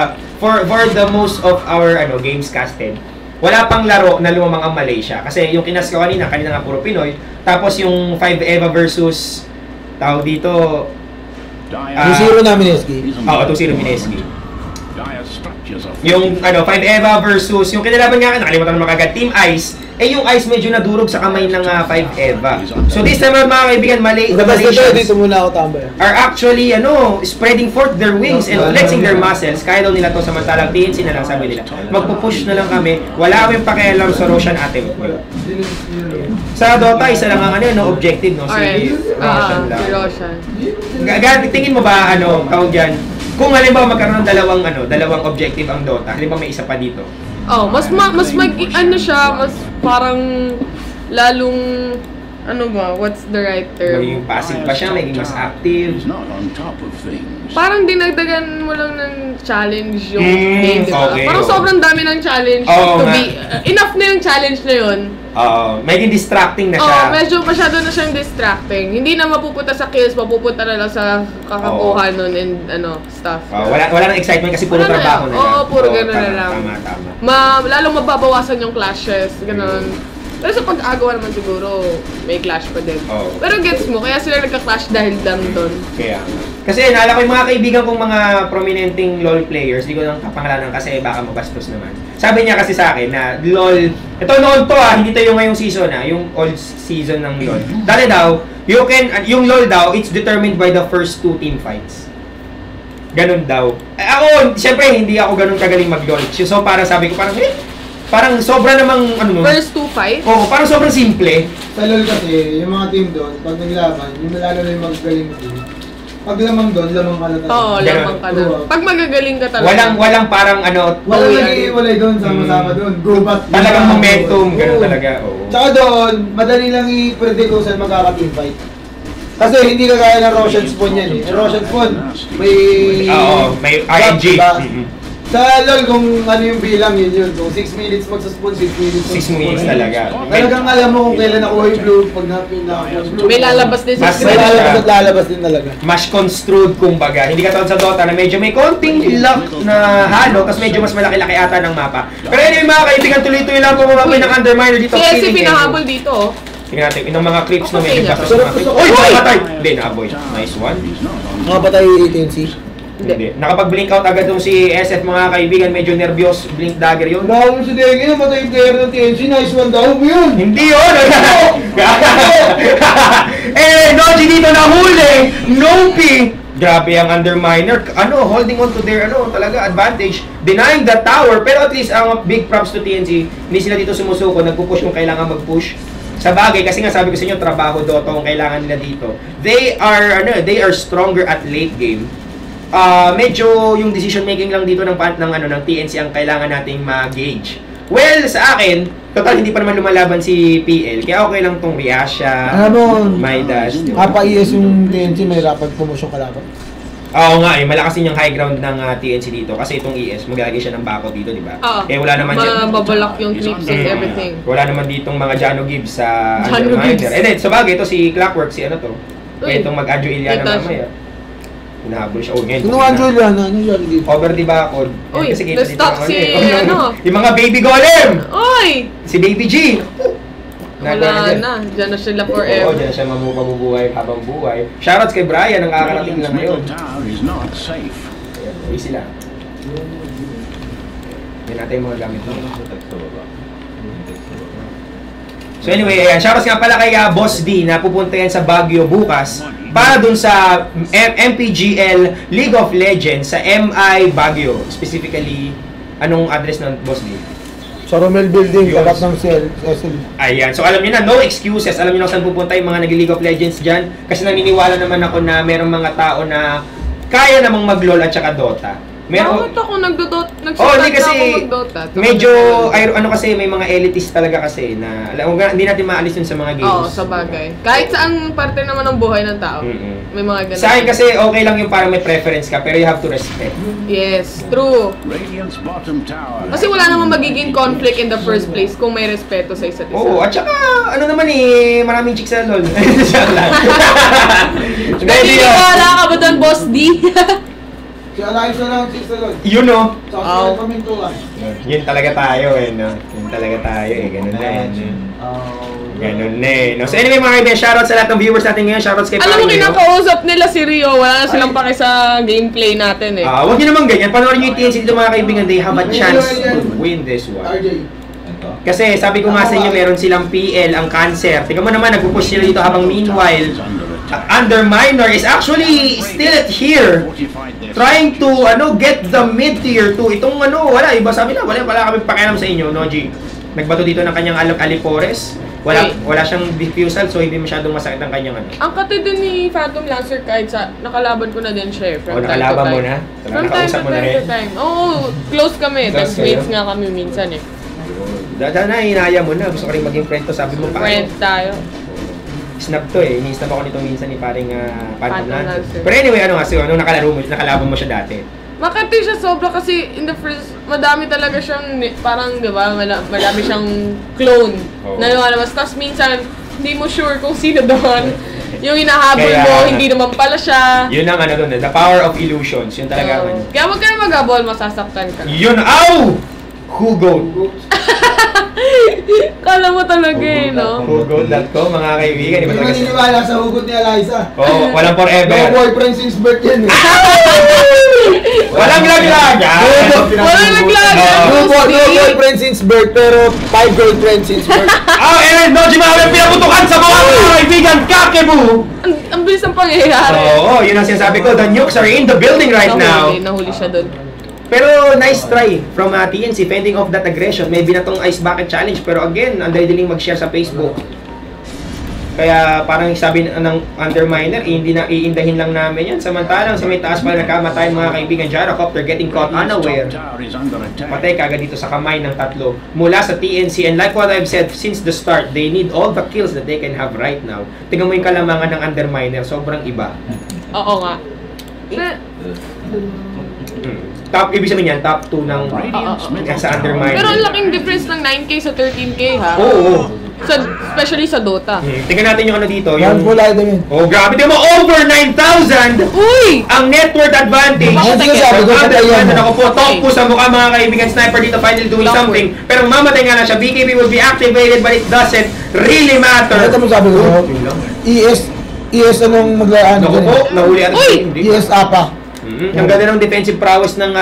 for the most of our games casted. Wala pang laro na lumamang ang Malaysia. Kasi yung kinas ko kanina nga puro Pinoy. Tapos yung 5 Eva versus, tao dito, 2-0 na Mineski. Oo, 2-0 Mineski. Yung 5 Eva versus yung kinalaban nga nakalimutan naman kagad Team Ice. Yung Ice medyo nadurog sa kamay ng 5 Eva. So this time mga kaibigan, Malaysians dito muna ako tambay. are actually spreading forth their wings and flexing their muscles. Kaya daw nila to, samantalang TNC na lang sabi nila. Magpupush na lang kami. Wala kaming pakialam sa Roshan attempt. Sa Dota, isa lang ang objective, no? Si Roshan lang. Si Roshan. Tingin mo ba, tawag yan? Kung halimbawa magkaroon ng dalawang objective ang Dota, halimbawa may isa pa dito. Oh, mas siya, mas parang lalong what's the right term? Magiging passive pa siya, magiging mas active. Parang dinagdagan mo lang ng challenge yung game, diba? Okay, parang sobrang dami ng challenge to be enough na yung challenge na yun. Magiging distracting na siya. Medyo masyado na siyang distracting. Hindi na mapupunta sa kills, mapupunta na lang sa kakakuha nun and stuff. Wala nang excitement kasi puro trabaho na lang. Oo, puro gano'n na lang. Tama. Lalong mababawasan yung clashes, gano'n. Pero sa pag-agawa naman siguro, may clash pa din. Pero gets mo, kaya sila nagka-clash dahil lang doon. Kaya. Kasi naalala ko yung mga kaibigan kong mga prominenteng LoL players, di ko nang kapangalanan kasi baka mabastos naman. Sabi niya kasi sa akin na LoL, ito noon to hindi to yung ngayong season yung old season ng LoL. Dati daw, yung LoL daw, it's determined by the first 2 team fights. Ganun daw. Ako, siyempre hindi ako ganun kagaling mag-LoL. So para sabi ko, parang sobra namang First 2 fights? Oo, parang sobrang simple. Sa LoL kasi, yung mga team doon, pag naglaban, yung lalo na yung magaling doon. Pag lamang doon, lamang ka na talaga. Oo, lamang ka na. Pag magagaling ka talaga. Walang parang Walang nag-iiwalay doon, sama-sama doon. Go back. Talagang momentum, ganun talaga. Tsaka doon, madali lang i-predict kung saan magkaka-team fight. Kasi hindi kagaya ng Roshan Spawn yan eh. Roshan Spawn, may RNG. Sa LoL, kung ano yung bilang yun. Kung 6 minutes magsa-spawn, 6 minutes 6 minutes talaga. Talagang alam mo kung kailan nakuha yung blue, pag nakuha yung blue. May lalabas din sa May lalabas at lalabas din talaga. Mas construed kumbaga. Hindi katulad sa Dota na medyo may konting luck na halo, tapos medyo mas malaki-laki ata ng mapa. Pero anyway mga kaibigan, tuloy-tuloy lang po mapapay ng Underminer dito. Si pinahabol dito Tingnan natin, yung mga creeps na may Okay, Uy! Nakapatay! Hindi, na-avoid. Nice one. Nakapatay ATNC. Hindi. Nakapag-blink out agad yung si SF mga kaibigan. Medyo nervyos. Blink dagger yun. Bago si Denge, matay yung player ng TNC, nice one daw mo yun! Hindi yun! Noji dito nahuli! Nopi! Grabe ang Underminer. Holding on to their talaga advantage. Denying the tower. Pero at least ang big props to TNC. Hindi sila dito sumusuko. Nagpupush kung kailangan mag-push. Sa bagay, kasi nga sabi ko sa inyo, trabaho Dota kung kailangan nila dito. They are stronger at late game. Medyo yung decision making lang dito ng TNC ang kailangan nating ma-gauge. Well, sa akin, total hindi pa naman lumalaban si PL. Kaya okay lang tong Riasha, Midas. Kapa-ES yung TNC, may rapid promotion kalaban. Oo nga malakas din yung high ground ng TNC dito. Kasi itong ES, maglalagay siya ng bako dito, di ba? Wala naman mababalak yung clips and everything. Wala naman ditong mga Jano Gibbs sa Underminer. And then, sa bagay, ito si Clockwork, si itong mag-Adjo Iliana mamaya. Hinahabol siya. Ngayon. Sino Adjo Iliana? Ano yan? Over di ba ako? Uy, na-stock si yung mga baby golem! Uy! Si Baby G! Wala na. Diyan na sila forever. Oo, diyan siya mabubuhay habang buhay. Shoutouts kay Brian, ang kakarating lang ngayon. Easy lang. Yan natin yung mga gamit mo. So anyway, ayan. Shoutouts nga pala kay Boss D na pupunta yan sa Baguio bukas para dun sa MPGL League of Legends sa MI Baguio. Specifically, anong address ng Boss D? Sa Romel Building, tapat ng SL. Ayan. So alam niyo na, no excuses. Alam niyo na saan pupunta yung mga nag-League of Legends dyan. Kasi naniniwala naman ako na merong mga tao na kaya namang mag-LOL at saka Dota. Bakit ako nagdodot? Oh, hindi kasi ako magdota. medyo ano kasi may mga elitist talaga kasi na hindi natin maalis yun sa mga games. Oo, sa bagay. Kahit saang parte naman ng buhay ng tao. May mga ganun. Sa akin kasi okay lang yung parang may preference ka pero you have to respect. Yes, true. Radiant's bottom tower. Kasi wala namang magiging conflict in the first place kung may respeto sa isa't isa. Oo, at saka ano naman maraming chicks sa LOL. Naniniwala ka ba doon, Boss D? Si Alliance na lang, 6 na lang. Yun no. Sa akin pamintuan. Yun talaga tayo no. Yun talaga tayo ganun na yan. Ganun na no. So anyway mga kaibigan, shoutout sa lahat ng viewers natin ngayon. Shoutouts kay Alam mo, Pangyo. kinakausap nila si Rio. Wala na silang pake sa gameplay natin eh. Huwag nyo naman ganyan. Panoorin nyo yung TNC dito mga kaibigan. They have a chance to win this one. RJ. Kasi sabi ko nga sa inyo, meron silang PL, ang cancer. Tingnan mo naman, nagpupush sila dito habang meanwhile, Underminer is actually still at here. Trying to get the mid tier 2. Itong wala, iba sabi na, wala kami pakialam sa inyo, Noji. Nagbato dito ng kanyang Alipores. Wala siyang diffusal, so hindi masyadong masakit ang kanyang Ang kati din ni Phantom Lancer kahit sa nakalaban ko na din siya from time to time. Nakalaban mo na? From time to time. Oo, close kami. Close Mates kayo? nga kami minsan eh. Dada na, hinaya mo na. Gusto ko rin maging friend to. Sabi mo pa. Friend tayo. Snap to eh. Ini-snap ako nito minsan ni paring Phantom Phantom Lancer. Lancer. Pero anyway, nung nakalaban mo siya dati. Makati siya sobra kasi in the first, madami talaga siyang, parang, di ba, madami siyang clone na lumalabas. Tapos minsan, hindi mo sure kung sino doon. Yung hinahabol mo, hindi naman pala siya. Yun ang doon, the power of illusions. Yun talaga. Kaya wag ka na mag-habol, masasaktan ka. Yun, ow! Hugo. Kala mo talaga eh, no? Hugo.com, mga kaibigan. Hindi maniniwala sa hugot ni Eliza. Oo, walang forever. No boyfriend since birth yan eh. Walang laglaga. Walang naglaga! No boyfriend since birth, pero 5 girlfriends since birth. Noji Mawe, pinaputukan sa mga kaibigan, Kakebu! Ang bilis ang pangyayari. Oo, yun ang sinasabi ko. The nukes are in the building right now. Nahuli siya doon. Pero nice try from TNC, fending off that aggression. Maybe na tong Ice Bucket Challenge, pero again, ang dali-daling mag-share sa Facebook. Kaya parang sabi ng Underminer, hindi na iindahin lang namin yan. Samantalang sa may taas pala nakamatay mga kaibigan, Gyrocopter getting caught unaware. Patay kagad dito sa kamay ng tatlo mula sa TNC. And like what I've said since the start, they need all the kills that they can have right now. Tingnan mo yung kalamangan ng Underminer, sobrang iba. Oo nga. Ibig sabihin yan, top 2 ng sa Underminer. Pero ang laking difference ng 9K sa 13K ha? Oo. Especially sa Dota. Tingnan natin yung dito. Yan full item yun. Oh, grabe. Tingnan mo, over 9,000! Uy! Ang net worth advantage. Ang sinasabi ko, patayan mo. Ako po, top po sa mukha mga kaibigan. Sniper dito finally doing something. Pero mamatay nga lang siya. BKB will be activated but it doesn't really matter. Ito mo sabi ko, ES anong maglaan Naku po, nahuli at ES apa. Ang ganda ng defensive prowess ng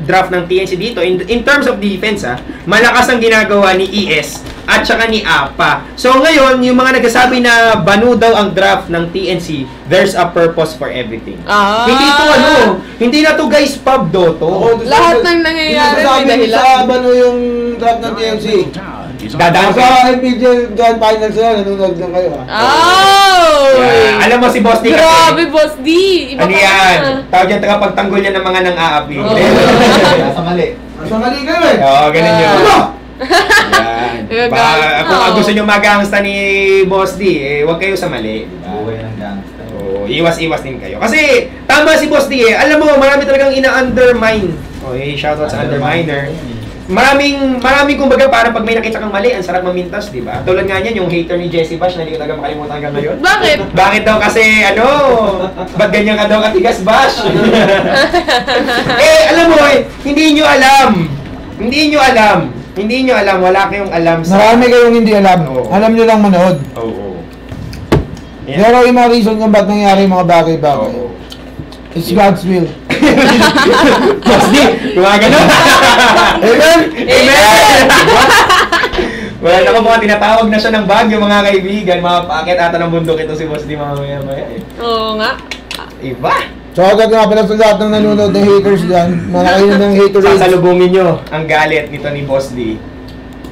draft ng TNC dito. In terms of defense, malakas ang ginagawa ni ES at saka ni APA. So ngayon, yung mga nagsasabi na banu daw ang draft ng TNC, there's a purpose for everything. Hindi to hindi na to guys pub to. Lahat ng nangyayari may dahilan. Sa bano yung draft ng TNC. Dadaan Sa MPJ Grand Finals na, nanonood lang kayo Alam mo si Boss D kasi. Grabe, Boss D! Iba Ano ka yan? na. Tawag yan tagapagtanggol yan ng mga nang-aapi. Nasa mali. Nasa mali kayo eh. Oo, ganun yun. Yan. Kung gusto nyo mag-gangsta ni Boss D, huwag kayo sa mali. Buhay ng gangster. Iwas-iwas din kayo. Kasi, tama si Boss D alam mo, marami talagang ina-undermine. Shoutout sa Underminer. Maraming kumbaga parang pag may nakita kang mali, ang sarap mamintas, di ba? Tulad nga niyan, yung hater ni Jessie Bash na hindi ko talaga makalimutan hanggang ngayon. Bakit? Bakit daw kasi, ba't ganyan ka daw katigas, Bash? Alam mo hindi nyo alam, wala kayong alam sa... Marami kayong hindi alam. Oo. Alam nyo lang manood. Oo. Pero yung mga reason kung ba't nangyari yung mga bagay-bagay. It's God's will. Boss D, gumagano. Amen? Amen! Wala na ko mga tinatawag na siya ng Baguio mga kaibigan. Mga paakit ata ng bundok ito si Boss D mamaya-maya. Oo nga. Iba! So agad nga pala sa lahat ng nanonood ng haters dyan. Malaki ng hater rates. Sasalubungin nyo ang galit nito ni Boss D.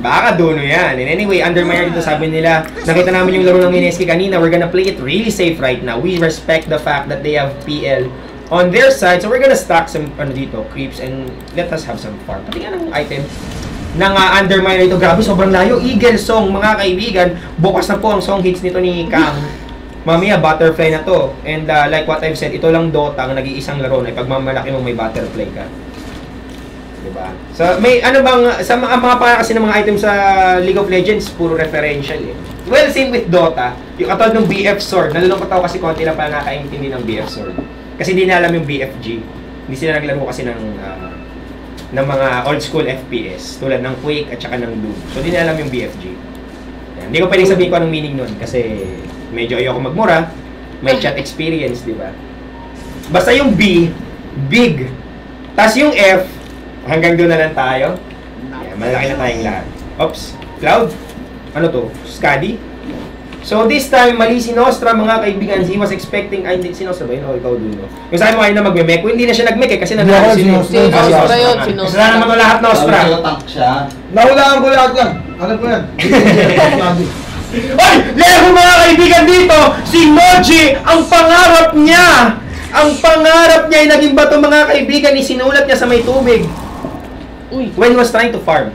Baka duno yan. And anyway, Underminer dito sabi nila, nakita namin yung laro ng Mineski kanina, we're gonna play it really safe right now. We respect the fact that they have PL on their side. So we're gonna stack some dito, creeps, and let us have some fun. Pati nga ng item ng Underminer ito. Grabe, sobrang layo. Eagle Song, mga kaibigan. Bukas na po ang song hits nito ni Kang. Mamaya, butterfly na to. And like what I've said, ito lang Dota ang nag-iisang laro na pagmamalaki mo may butterfly ka. Diba? So, may ano bang, sa mga kasi ng mga items sa League of Legends, puro referential eh. Well, same with Dota. Yung katulad ng BF Sword, nalulungkot ako kasi konti lang pala nakakaintindi ng BF Sword. Kasi hindi na alam yung BFG. Hindi sila naglaro kasi ng mga old school FPS, tulad ng Quake at saka ng Doom. So, hindi na alam yung BFG. Yan. Hindi ko pwedeng sabihin ko anong meaning nun kasi medyo ayoko magmura. May chat experience, di ba? Basta yung B, big. Tapos yung F, hanggang doon na lang tayo. Yan, malaki na tayong lahat. Oops, Cloud? Ano to? Scuddy? So this time, mali si Nostra, mga kaibigan. He was expecting, ay hindi si Nostra ba yun? O ikaw dun, no? Yung sabi mo kayo na magme-mech, hindi na siya nag-mech eh, kasi nanalo si Nostra. Si Nostra yun, si Nostra. Kasalanan mo ito lahat, Nostra. Tank siya. Nahulaan ko lahat yan. Ano po yan? Ay! Leho mga kaibigan dito! Si Moji, ang pangarap niya! Ang pangarap niya ay naging bato mga kaibigan, isinulat niya sa may tubig. Uy. When he was trying to farm.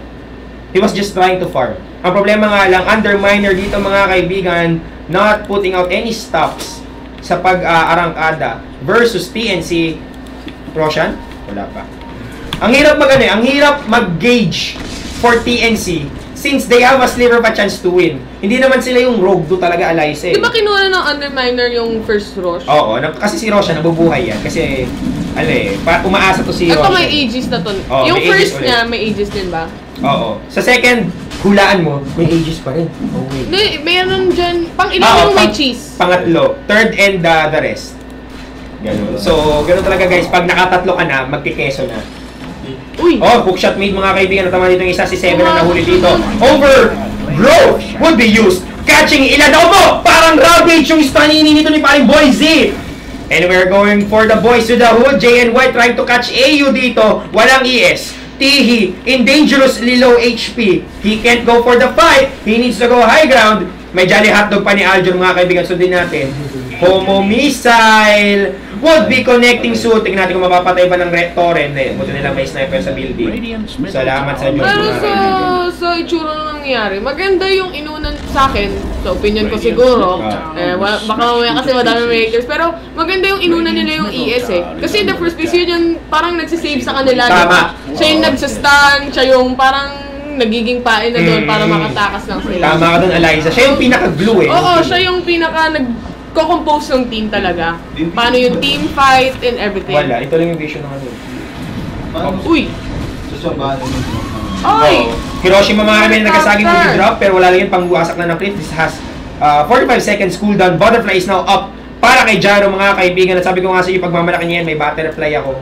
He was just trying to farm. Ang problema nga lang, Underminer dito mga kaibigan, not putting out any stops sa pag-arangkada versus TNC. Roshan? Wala pa. Ang hirap ang hirap mag-gauge for TNC since they have a sliver of a chance to win. Hindi naman sila yung rogue do talaga allies eh. Di ba kinuha ng Underminer yung first Rosh? Oo, kasi si Roshan nabubuhay yan. Kasi, umaasa to si Ito Roshan. may Aegis na to. Oo, Yung may first Aegis ulit. niya, may Aegis din ba? Oo. Sa second, hulaan mo, may Aegis pa rin. Oh, wait. Hindi, meron dyan. Pang ilan yung may cheese? Pangatlo. Third and the rest. Ganun. So, ganun talaga guys. Pag nakatatlo ka na, magkikeso na. Uy! Oh, hookshot made mga kaibigan. Natama dito yung isa, si Seven na nahuli dito. Overgrowth would be used. Catching ilan. Opo! Parang Ravage yung stanini nito ni paring Boy Z. And we're going for the boys to the hood. JNY trying to catch AU dito. Walang ES. Tihi, in dangerously low HP. He can't go for the fight. He needs to go high ground. May Jolly Hotdog pa ni Aljur mga kaibigan. Sundin natin. Homo Missile would be connecting soon. Tingnan natin kung mapapatay ba ng Red Torrent. Buti nilang may sniper sa building. Salamat sa Diyos. Pero sa itsura na nangyayari, maganda yung inunan sa akin. Sa opinion ko siguro. Baka mamaya kasi madami makers. Pero maganda yung inunan nila yung ES eh. Kasi in the first place, yun yung parang nagsisave sa kanila. Tama. Diba? Siya yung nagsastun, siya yung parang nagiging pain na doon para makatakas lang sila. Tama ka doon, Eliza. Siya yung pinaka-glue eh. Oo, siya yung pinaka nag-compose ng team talaga. Paano yung team fight and everything. Wala, ito lang yung vision ng ano. Uy! Susubahan mo. Ay! Hiroshima mga kami nagkasaging with drop pero wala lang yung pangwasak na ng crit. This has 45 seconds cooldown. Butterfly is now up para kay Jaro mga kaibigan. At sabi ko nga sa iyo, pagmamalaki niya yan, may butterfly ako.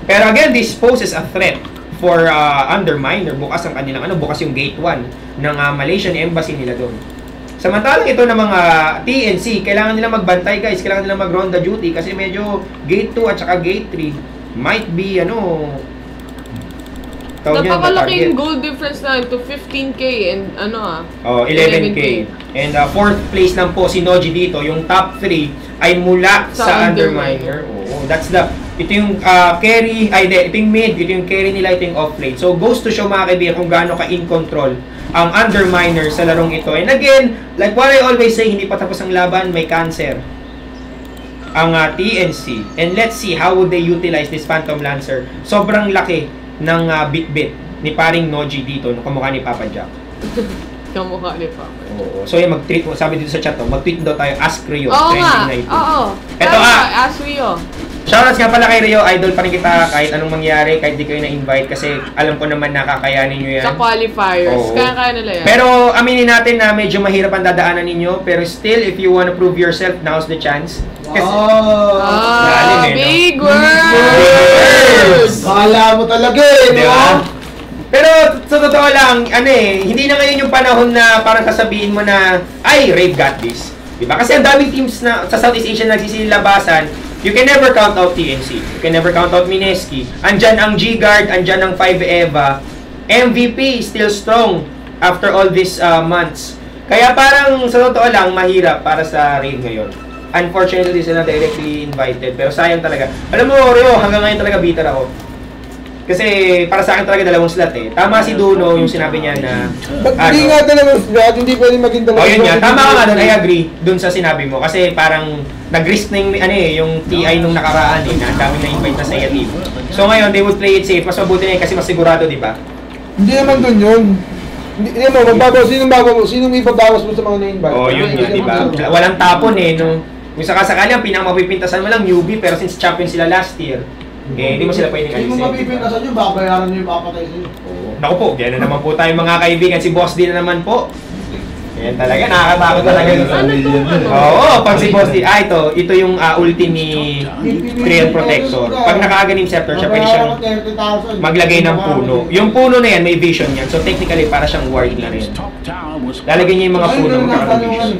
Pero again, this poses a threat for Underminer. Bukas ang kanilang bukas yung gate 1 ng Malaysian embassy nila doon. Samantalang ito ng mga TNC, kailangan nila magbantay guys, kailangan nila mag-ronda duty kasi medyo gate 2 at saka gate 3 might be napakalaking goal difference na to 15k and 11k. And 4th place lang po si Noji dito. Yung top 3 ay mula sa Underminer. That's ito yung carry, ito yung mid, ito yung carry nila, ito yung off-lane. So goes to show mga kaibigan kung gaano ka in control ang Underminer sa larong ito. And again, like what I always say, hindi pa tapos ang laban, may cancer ang TNC. And let's see how would they utilize this Phantom Lancer. Sobrang laki ng bit-bit ni paring Noji dito, kamukha ni Papa Jack. Kamukha ni Papa. Oo. So yung mag-tweet, sabi dito sa chat, mag-tweet daw tayo, Ask Rio. Oo nga, na ito. oo. Ito Ask Rio. Shoutouts nga pala kay Rio, idol pa rin kita kahit anong mangyari, kahit di kayo na-invite kasi alam ko naman nakakayanin nyo yan. Sa qualifiers, Oo. kaya nila yan. Pero aminin natin na medyo mahirap ang dadaanan ninyo, pero still, if you wanna prove yourself, now's the chance. Kasi, lalim Big no? words! Kala mo talaga eh, Di ba? Pero sa totoo lang, hindi na ngayon yung panahon na parang sasabihin mo na, ay, Rave got this. Diba? Kasi ang daming teams na sa Southeast Asia nagsisilabasan, you can never count out TNC. You can never count out Mineski. Andyan ang G-Guard, andyan ang 5 Eva. MVP still strong after all these months. Kaya parang sa totoo lang, mahirap para sa Rave ngayon. unfortunately sila directly invited. Pero sayang talaga. Alam mo, Oreo, hanggang ngayon talaga bitter ako. Kasi para sa akin talaga dalawang slot eh. Tama si Duno yung sinabi niya na Hindi nga talaga slot, hindi pwede maging dalawang yun nga. slot. Tama ka nga doon, I agree dun sa sinabi mo. Kasi parang nag-risk na yung TI nung nakaraan eh, na ang daming na-invite na sa team. So ngayon, they would play it safe. Mas mabuti na yun kasi mas sigurado, di ba? Hindi naman dun yun. Hindi mo, sinong ibabawas mo sa mga na-invite? Yun nga, di ba? Walang tapon eh, no? Kung sakasakali, ang pinakamapipintasan mo lang newbie, pero since champion sila last year, hindi mo sila pwedeng Hindi mo alisin. mapipintasan yun, baka bayaran nyo yung papatay sa'yo. Naku po, yan na naman po tayo mga kaibigan. Si Boss D na naman po. Yan talaga, nakakatakot talaga. Oo, pag si Boss D, ito yung ulti ni Trail Protector. Pag nakaganim scepter siya, pwede siyang maglagay ng puno. Yung puno na yan, may vision yan. So technically, para siyang ward na rin. Lalagyan niya yung mga puno, magkakaroon ng vision.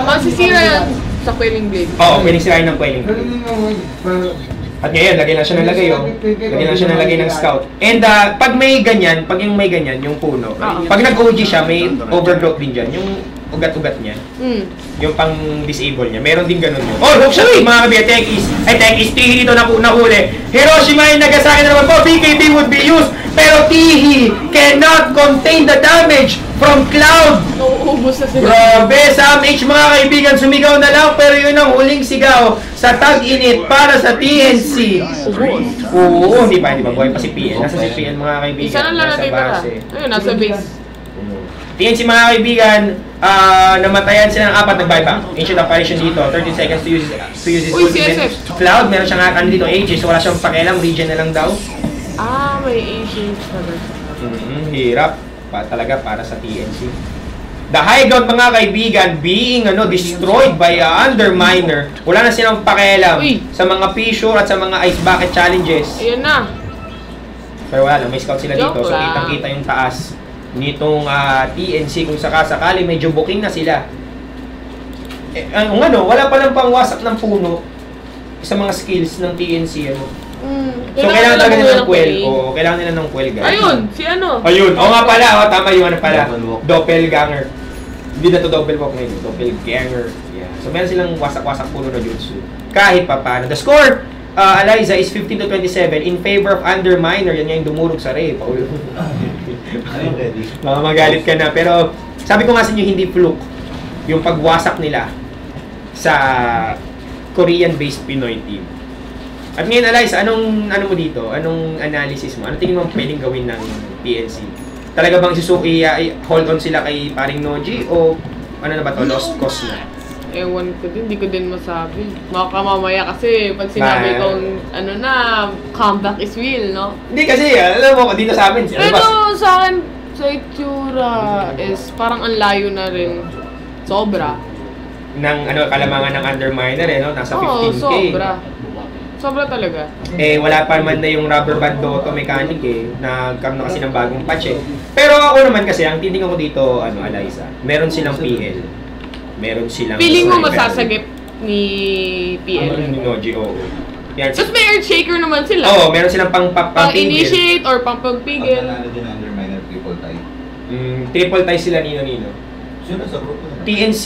Masisira yan sa Quelling Blade. Oo, pwede sirain ng Quelling Blade. At ngayon, lagyan na siya ng lagay, lagyan na siya ng lagay ng scout. And pag may ganyan, yung puno, pag nag-OG siya, may overgrowth din dyan. Yung ugat-ugat niya, yung pang-disable niya, meron din ganun yun. Oh, hook shot, mga kabiya, Tekis, Tihi dito nahuli. Hiroshima yung Nagasaki na naman po, BKB would be used, pero Tihi cannot contain the damage from Cloud. Nauubos na sila. Grabe, Sam H mga kaibigan, sumigaw na lang, pero yun ang huling sigaw sa tag-init para sa TNC. Oo, hindi pa buhay pa si PN. Nasa si PN mga kaibigan. Isa na lang natin ito. Ayun, nasa base. TNC mga kaibigan, namatayan sila ng 4, nag-buyback. Ancient apparition dito, 30 seconds to use his ultimate. Cloud, meron siyang ano dito, Aegis, so wala siyang pakialam, region na lang daw. May Aegis na. Hirap pa talaga para sa TNC. The high ground mga kaibigan being destroyed by Underminer. Wala na silang pakialam sa mga fissure at sa mga ice bucket challenges. Ayun na. Pero wala lang, may scout sila dito, so kitang-kita yung taas nitong TNC kung sakasakali medyo booking na sila. Wala pa lang pangwasak ng puno sa mga skills ng TNC So kailangan talaga nila ng quell. Kailangan nila ng quell, guys. Ayun, si ano? Ayun, nga pala, tama yung pala. Doppelganger. Hindi na to double walk ngayon, doppelganger. Yeah. So meron silang wasak-wasak puno na jutsu. Kahit pa paano. The score, Eliza, is 15-27 in favor of Underminer. Yan nga yung dumurog sa Ray. Paulo. Magalit ka na. Pero sabi ko nga sa inyo, hindi fluke yung pagwasak nila sa Korean-based Pinoy team. At ngayon, Eliza, anong mo dito? Anong analysis mo? Ano tingin mo pwedeng gawin ng PNC? Talaga bang hold on sila kay paring Noji? O ano na ba to? Lost cause na? Ewan ko din, hindi ko din masabi. Mamaya kasi pag sinabi kong comeback is real, no? Hindi kasi, alam mo, dito sa amin. Pero sa akin, sa itsura is parang ang layo na rin. Sobra. Ng kalamangan ng Underminer, nasa 15K. Sobra. Sobra talaga. Wala pa man na yung rubber band Dota mechanic nagkaroon na kasi ng bagong patch Pero ako naman kasi, ang titingnan ko dito, Eliza, meron silang PL. Meron silang... Feeling mo masasagip ni PL? Ni Noji, oo. Tapos may Earthshaker naman sila. Oo, meron silang pang-initiate or pang-pagpigil. Panalo din ang Underminer triple tie. Triple tie sila Nino. Sino sa group ko? TNC,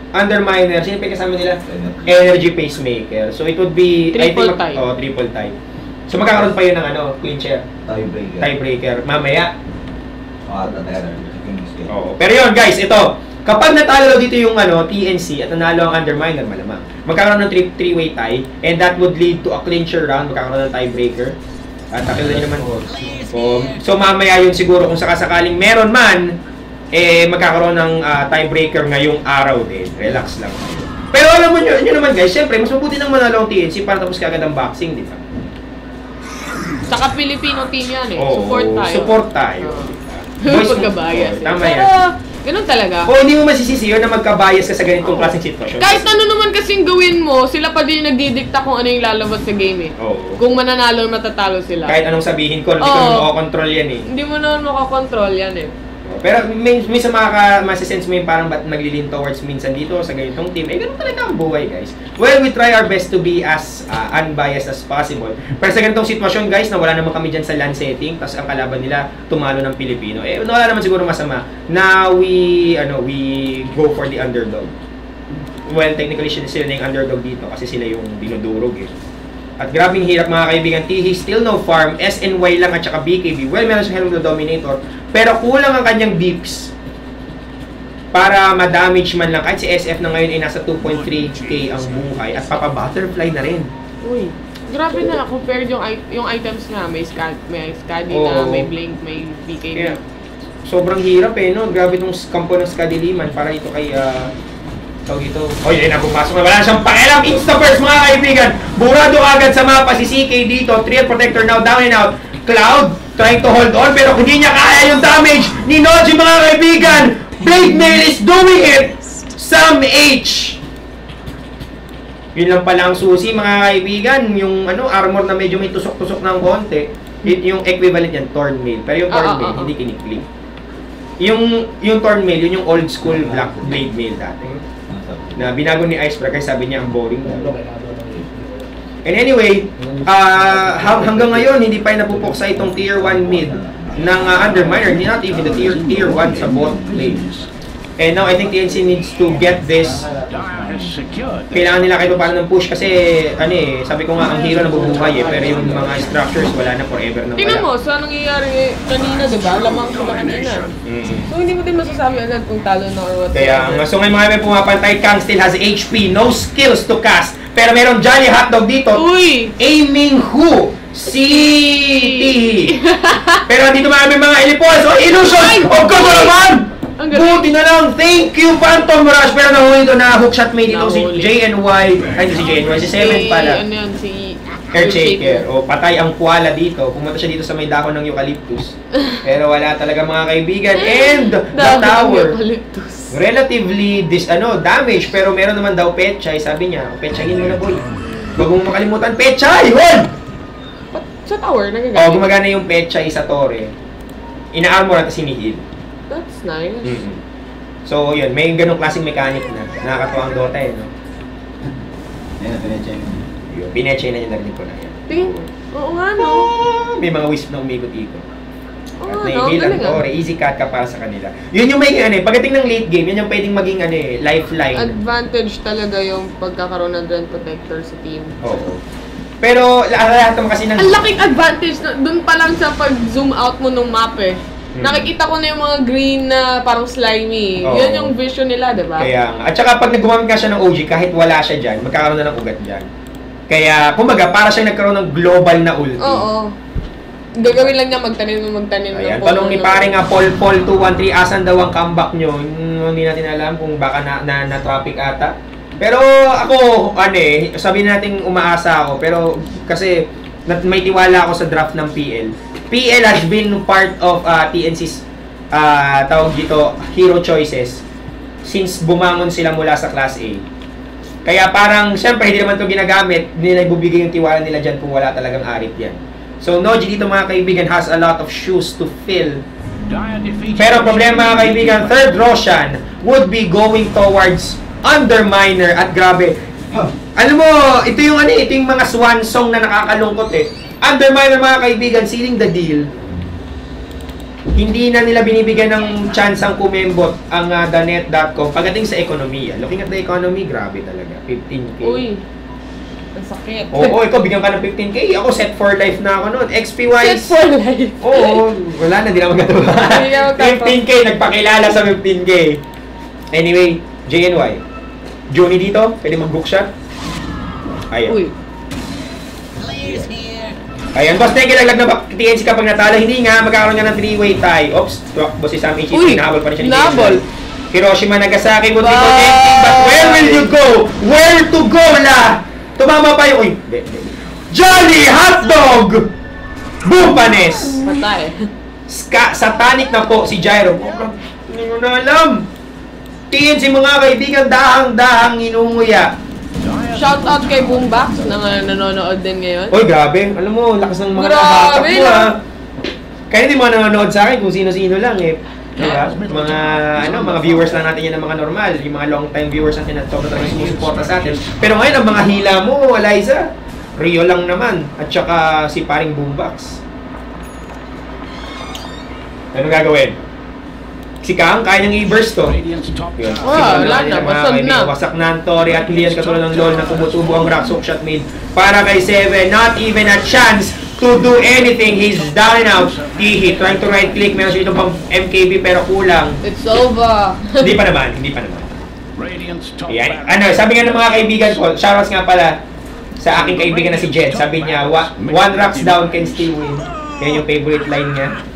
Underminer, sino pa kasama nila? Energy Pacemaker. So it would be... Triple tie. Triple tie. So magkakaroon pa yun ng clincher. Tiebreaker. Mamaya. Oo. Pero yun guys, ito. Kapag natalo dito yung TNC at nanalo ang Underminer, malamang. Magkakaroon ng three-way tie and that would lead to a clincher round. Magkakaroon ng tiebreaker. At takil na naman. So mamaya yun siguro kung sakasakaling meron man, magkakaroon ng tiebreaker ngayong araw din. Relax lang. Pero alam mo nyo naman guys, syempre, mas mabuti nang manalo ang TNC para tapos kagad ang boxing, di ba? Saka Filipino team yan Support tayo. Support tayo. Pagkabayas. Tama yan. Pero, ganun talaga. Hindi mo masisisi yun na magkabayas ka sa ganitong klaseng sitwasyon. Kahit ano naman kasing gawin mo, sila pa din nagdidikta kung ano yung lalabas sa game Kung mananalo o matatalo sila. Kahit anong sabihin ko, hindi ko naman makakontrol yan Hindi mo naman makakontrol yan Pero minsan masisense mo yung parang ba't naglilin towards minsan dito sa ganitong team. Ganun talaga ang buhay, guys. Well, we try our best to be as unbiased as possible. Pero sa ganitong sitwasyon, guys, na wala naman kami dyan sa LAN setting, tapos ang kalaban nila tumalo ng Pilipino. Wala naman siguro masama na we go for the underdog. well, technically sila na yung underdog dito kasi sila yung dinudurog eh. At grabe yung hirap mga kaibigan. TH still no farm, SNY lang at saka BKB. Well, meron siyang Herald Dominator, pero kulang ang kanyang beeps para ma-damage man lang. Kahit si SF na ngayon ay nasa 2.3k ang buhay at papa-butterfly na rin. Uy, grabe na. Compared yung items nga, may Scadi na, may Blink, may BKB. Yeah. Sobrang hirap eh, no? Grabe itong kampo ng Scadiliman para ito kay, tawag ito. Oh, yun na, pumasok na. Wala siyang pakialam. Insta-first, mga kaibigan. Burado agad sa mapa si CK dito. Trial Protector now, down and out. Cloud, trying to hold on, pero hindi niya kaya yung damage ni Noji, mga kaibigan. Blade Mail is doing it. Sam H. Yun lang pala ang susi, mga kaibigan. Yung armor na medyo may tusok-tusok ng konti. Yung equivalent yan, Torn Mail. Pero yung Torn Mail, hindi kiniklik. Yung Torn Mail, yun yung old school Black Blade Mail dati. Na binago ni Icebreaker, sabi niya ang boring. And anyway, hanggang ngayon, hindi pa napupuksa itong tier 1 mid ng Underminer. Not even the tier 1 sa bot lane. And now, I think TNC needs to get this. Kailangan nila kahit paano ng push kasi, sabi ko nga, ang hero na bubuhay pero yung mga structures wala na forever na wala. Tingnan mo, sa nangyayari kanina, diba? Lamang sila kanina. So, hindi mo din masasabi agad kung talo na or what. Kaya, so ngayon mga may pumapantay, Kang still has HP, no skills to cast. Pero meron Jolly Hotdog dito. Uy! Aiming who? City! Pero dito mga ilipos, illusion! Of course naman! Buti na lang! Thank you, Phantom Rush! Pero nahuli ito na hookshot made dito si JNY. Ay, hindi si JNY, si Seven pala. Ano yun, si Earthshaker. O, patay ang koala dito. Pumunta siya dito sa may dahon ng eucalyptus. Pero wala talaga mga kaibigan. And the tower. Relatively damage. Pero meron naman daw Petchay. Sabi niya, Petchayin mo na boy. Huwag mong makalimutan, Petchay! Hold! Sa tower, nagagana? Oo, gumagana yung Petchay sa Torre. Ina-armor at sinihil. That's nice. So, yun. May ganong klaseng mechanic na. Nakakatuwa ang Dota eh, no? Ayan, pinechay na. Yun, pinechay na yung narinig ko na yan. Tingin, oo nga no. May mga wisp na umikot-ikot. Oo At nga no, naihil ang galing Torre. Easy cut ka para sa kanila. Yun yung may pagdating ng late game, yun yung pwedeng maging lifeline. Advantage talaga yung pagkakaroon ng Dread Protector sa team. Oo. Pero lahat naman kasi ng... Ang laking advantage na dun pa lang sa pag-zoom out mo nung map eh. Nakikita ko na yung mga green na parang slimy. Oo. Yun yung vision nila, diba? Kaya nga. At saka pag nagumamit ka siya ng OG, kahit wala siya dyan, magkakaroon na ng ugat dyan. Kaya, kumbaga, para siyang nagkaroon ng global na ulti. Oo. Gagawin lang niya magtanim. Ayan, tanong ni pare nga, Paul 213, asan daw ang comeback nyo? Hindi natin alam kung baka na-traffic ata. Pero ako, sabi natin umaasa ako, pero kasi may tiwala ako sa draft ng PL. PL has been part of TNC's tawag dito, hero choices since bumangon sila mula sa Class A. Kaya parang, syempre, hindi naman ito ginagamit, hindi nila ibubigay yung tiwala nila dyan kung wala talagang arit yan. So, Noji dito mga kaibigan has a lot of shoes to fill. Pero problema mga kaibigan, third Roshan would be going towards Underminer at grabe. Alam mo, ito yung mga swan song na nakakalungkot eh. Underminer mga kaibigan, sealing the deal. Hindi na nila binibigyan ng chance ang kumembot ang thenet.com pagdating sa ekonomiya. Looking at the economy, grabe talaga. 15k. Uy, ang sakit. Oo, ikaw bigyan ka ng 15k. Ako set for life na ako noon. XP-wise. Set for life. Oo, wala na, hindi na magkatawa. 15k, nagpakilala sa 15k. Anyway, JNY. Johnny dito, pwede mag-book shot. Ayan. Uy. Ayan, boss, thank you, laglag na TNC kapag natalo. Hindi nga, magkakaroon nga ng 3-way tie. Oops, boss si Sam Ichi, nahabol pa rin siya ni nahabol. Hiroshima, Nagasaki, would be connecting, but where will you go? Where to go, la? Tumama pa yung, Jolly Hotdog! Bumpanes! Patay. Satanic na po si Gyro. Hindi mo na alam. TNC mga kaibigan, dahang-dahang inunguya. Shoutout kay Boombox na nanonood din ngayon. Oy, grabe. Alam mo, lakas ng mga grabe mo Kaya hindi mga nanonood sa akin kung sino-sino lang eh. Diba? Mga viewers lang natin yan ng mga normal. Yung mga long-time viewers natin na talaga sumusuporta sa atin. Pero ngayon, ang mga hila mo, Eliza, Rio lang naman. At saka si paring Boombox. Anong gagawin? Si Kang, kaya niyang i-burst to. Radiant's top Yun. tower. Wow, wala na, basag na. Wasak na ang Tori at hindi yan katulad ng LOL na tumutubo ang rock soak shot mid para kay Seven. Not even a chance to do anything. He's down and out. Tihi, trying to right click. Meron siya itong pang MKB pero kulang. It's over. Hindi pa naman, hindi pa naman. Radiant's top Ayan. tower. Ano, sabi nga ng mga kaibigan ko, shoutouts nga pala sa aking kaibigan na si Jet. Sabi niya, one rocks down can still win. Yan yung favorite line niya.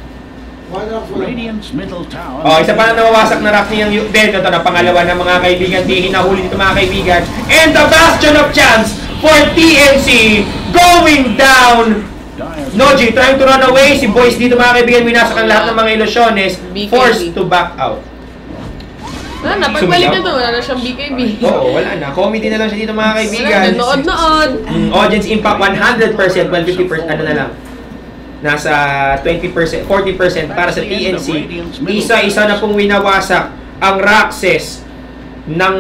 Radiant's middle tower. Oh, isa pa na nawawasak na rock niyang Then, ito na pangalawa ng mga kaibigan. Tihi na huli dito mga kaibigan. And the bastion of chance for TNC going down. Noji trying to run away. Si Boys dito mga kaibigan, minasak ang lahat ng mga ilusyones. Forced to back out. Wala na, pagbalik na to, wala na siyang BKB. Oo, wala na. Comedy na lang siya dito mga kaibigan. Wala na, nood-nood. Audience impact 100%, well 50%, ano na lang. Nasa 20%, 40% para sa TNC. Isa-isa na pong winawasak ang Roxes ng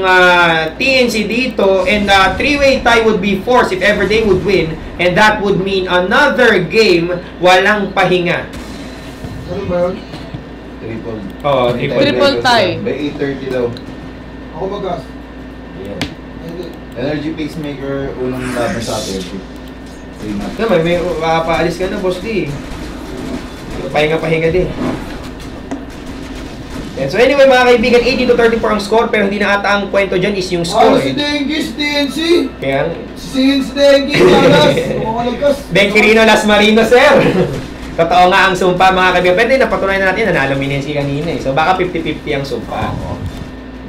TNC dito, and three-way tie would be forced if ever they would win, and that would mean another game walang pahinga. Ano ba yun? Triple tie. By 8:30 daw. Ako bagas. Energy Pacemaker, unang laban sa atin. Naman, may paalis ka na, boss D. Pahinga-pahinga din. And so anyway mga kaibigan, 80-34 ang score, pero hindi na ata ang kwento dyan is yung score. Si Dengue, si TNC. Kaya, Si Dengue, Alas. Kumakalagkas. Ben Quirino, Las Marinos, sir. Totoo nga ang sumpa mga kaibigan. Pwede napatunayan na natin, nanalo Minensi kanina eh. So baka 50-50 ang sumpa.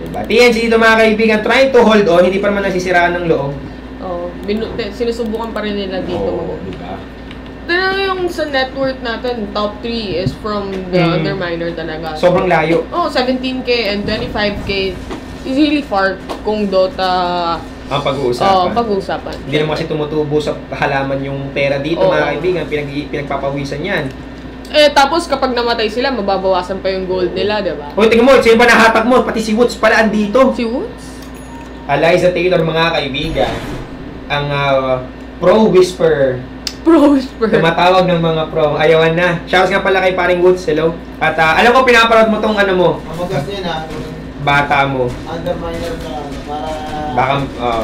Diba? TNC dito mga kaibigan, trying to hold on, hindi pa naman nasisiraan ng loob. Oh, sinusubukan pa rin nila dito. Oo, diba? Pero yung sa net worth natin, top 3 is from the Underminer talaga. Sobrang layo. Oh, 17k and 25k is really far kung Dota Ang pag-uusapan. pag-uusapan. Hindi naman kasi tumutubo sa halaman yung pera dito mga kaibigan. Pinagpapawisan yan. Eh, tapos kapag namatay sila, mababawasan pa yung gold nila, diba? O, tingnan mo, sino ba nahatak mo? Pati si Woods pala andito. Si Woods? Eliza Taylor mga kaibigan. Ang Pro Whisper. Pro Whisper. Tumatawag ng mga pro. Ayawan na. Shouts nga pala kay paring Woods. Hello. At alam ko pinaparod mo tong ano mo. Ang bagas niya na. Bata mo. Underminer na para... Baka,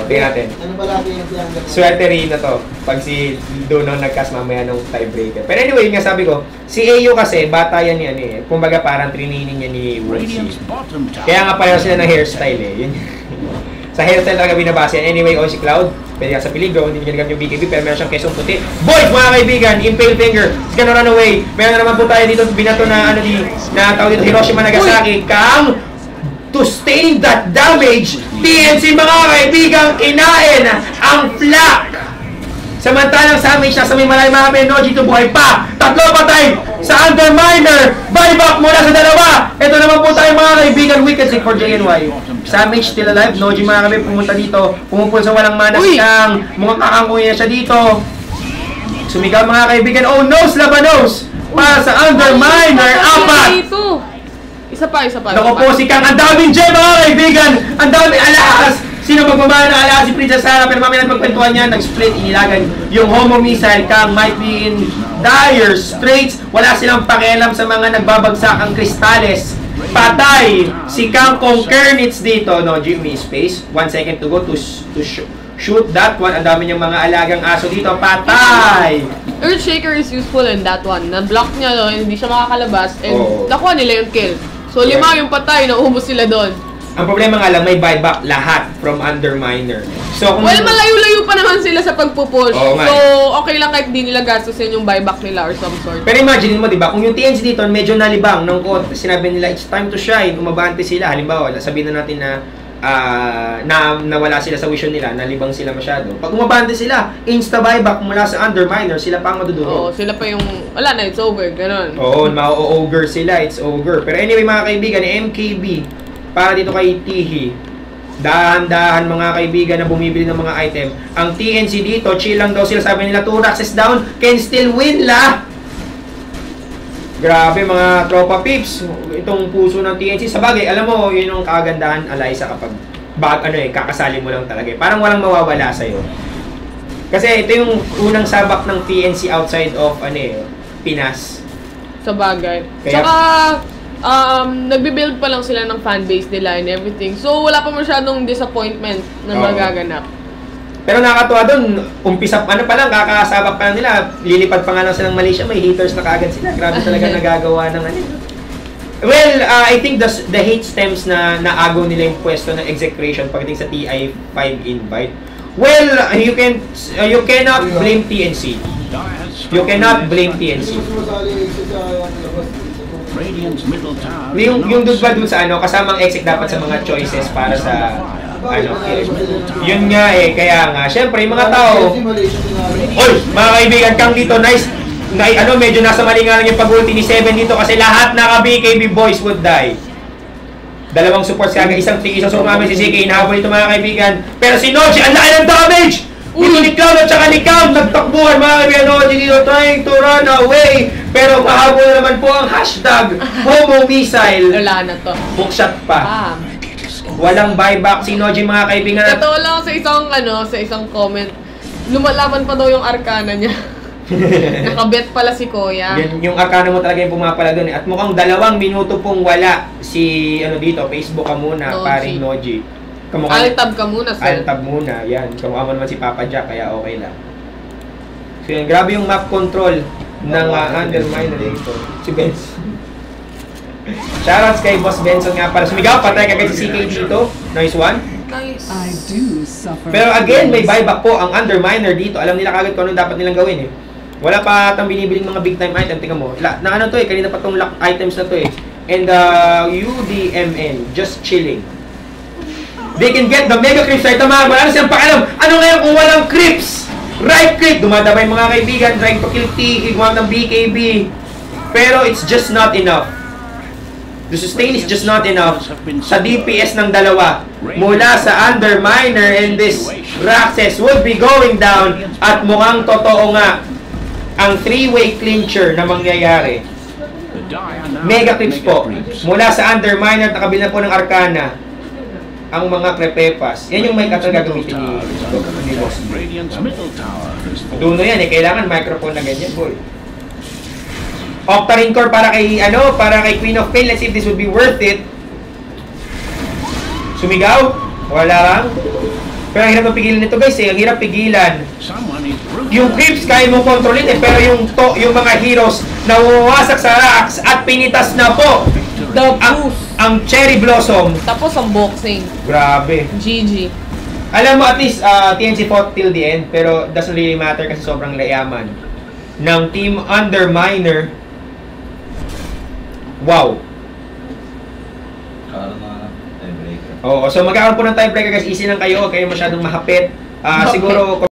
tingnan natin. Ano ba lagi yung underminer? Sweatery na to. Pag si Duno nagcast mamaya ng tiebreaker. Pero anyway, yung nga sabi ko, si Ayo kasi, bata yan eh. Kumbaga parang trinining niya ni Woods. Radiant's bottom tower. Kaya nga pareho sila ng hairstyle eh. Yun. Sa hairstyle talaga binabase yan. Anyway, si Cloud, pwede ka sa peligro, hindi niya nagamit yung BKB, pero meron siyang kesong puti. Boys, mga kaibigan, Impale Finger, it's gonna run away. Meron na naman po tayo dito, binato na, tawag dito, Hiroshima, Nagasaki. Kang, to sustain that damage, TNC, mga kaibigan, kinain ang flak. Samantalang sa amin siya sa may malayo mga Noji to buhay pa. Tatlo patay sa Underminer. Buyback mula sa dalawa. Ito naman po tayo mga kaibigan. Wicked Sick for JNY. Savage still alive. Noji mga kaibigan pumunta dito. Pumupul sa walang manas kang. Mga kakangkuhin na siya dito. Sumigaw mga kaibigan. Oh no, Slavanos. Para sa Underminer. Apat. Isa pa. Naku po si Kang. Ang daming gem mga kaibigan. Ang daming alas. Sino magmamahal na ala si Princess Sarah, pero mamaya magkwentuhan niya, nag-split, inilagan yung Homo Missile. Kang might be in dire straits. Wala silang pakialam sa mga nagbabagsak ang kristales. Patay si Kang Conquernits dito. No, Jimmy space. 1 second to go to shoot that one. Ang dami niyang mga alagang aso dito. Patay! Earthshaker is useful in that one. Na-block niya doon, hindi siya makakalabas, and nakuha nila yung kill. So, 5 yung patay, naubos sila doon. Ang problema nga lang, may buyback lahat from Underminer. So, kung well, malayo-layo pa naman sila sa pagpupush. Oo, so, okay lang kahit di nila gastusin yung buyback nila or some sort. Pero imagine mo, di ba, kung yung TNC dito medyo nalibang nung sinabi nila, it's time to shine, umabante sila. Halimbawa, sabihin na natin na nawala sila sa vision nila, nalibang sila masyado. Pag umabante sila, insta buyback mula sa Underminer, sila pa ang madudurog. Oo, sila pa yung, wala na, it's over, ganun. Oo, ma-o-ogre sila, it's over. Pero anyway, mga kaibigan, MKB, para dito kay Tihi, dahan-dahan mga kaibigan na bumibili ng mga item. Ang TNC dito, chill lang daw sila, sabi nila 2 Roxes down, can still win la. Grabe mga tropa pips, itong puso ng TNC. Sa bagay, alam mo, yun yung kagandahan, Eliza, kapag kakasali mo lang talaga. Parang walang mawawala sa'yo. Kasi ito yung unang sabak ng TNC outside of Pinas. Sa bagay. Kaya, Tsaka, nagbe-build pa lang sila ng fanbase nila and everything. So, wala pa masyadong disappointment na magaganap. Pero nakakatuwa doon, umpisa pa lang, kakasabak pa lang nila, lilipad pa nga lang silang Malaysia, may haters na kaagad sila. Grabe talaga nagagawa ng ano. Well, I think the hate stems na naagaw nila yung pwesto ng execration pagdating sa TI5 invite. Well, you cannot blame TNC. You cannot blame TNC. Yung doon ba dun sa ano, kasamang exec dapat sa mga choices para sa ano, yun nga eh, kaya nga, syempre yung mga tao, oy, mga kaibigan, kang dito, nice, medyo nasa mali nga lang yung pag-ulti ni 7 dito kasi lahat naka-BKB boys would die. Dalawang supports kagad, isang sumami si CK, inahabol ito mga kaibigan, pero si Noji, ang laki ng damage! Dito ni Cloud at saka ni Cam, nagtakbuhan mga kaibigan, Noji dito trying to run away, pero mahabol naman po ang hashtag Homo Missile. Wala na to. Hookshot pa. Walang buyback si Noji mga kaibigan. Totoo lang sa isang comment, lumalaban pa daw yung Arcana niya. Nakabet pala si Kuya. Yung Arcana mo talaga yung pumapala doon. At mukhang 2 minuto pong wala si dito, Facebook ka muna, Noji. paring Noji. Alt-tab ka muna, sir. Alt-tab muna, yan. Kamukha mo naman si Papa Jack, kaya okay lang. So yan, grabe yung map control ng Underminer dito. Si Benz. Shoutouts kay Boss Benson nga para sumigaw, patay kagad si CK dito. Nice one. Nice. Pero again, may buyback po ang Underminer dito. Alam nila kagad kung anong dapat nilang gawin eh. Wala pa atang binibiling mga big time item. Tingnan mo. Na ano to eh, kanina pa tong lock items na to eh. And UDMN, just chilling. They can get the mega creeps right naman. Wala na silang pakialam. Ano ngayon kung walang creeps? Right click. Dumadabay mga kaibigan. Trying to kill T. Higwang ng BKB. Pero it's just not enough. The sustain is just not enough sa DPS ng dalawa. Mula sa Underminer and this Raxes would be going down. At mukhang totoo nga ang 3-way clincher na mangyayari. Mega clips po. Mula sa Underminer at kabila po ng Arcana. Ang mga krepepas. Yan yung may katal gagamitin ni Boss. Duno yan eh. Kailangan microphone na ganyan, boy. Octarine Core para kay Queen of Pain. Let's see if this would be worth it. Sumigaw? Wala lang. Pero ang hirap pigilan nito guys eh. Ang hirap pigilan. Yung creeps kaya mo kontrolin eh. Pero yung mga heroes na umawasak sa racks at pinitas na po. Ang Cherry Blossom. Tapos ang boxing. Grabe. GG. Alam mo at least TNC fought till the end. Pero doesn't really matter kasi sobrang layaman ng Team Underminer. Wow. Tiebreaker. Oo, so magkakaroon po ng tiebreaker guys. Easy lang kayo. Huwag kayo masyadong mahapit. Siguro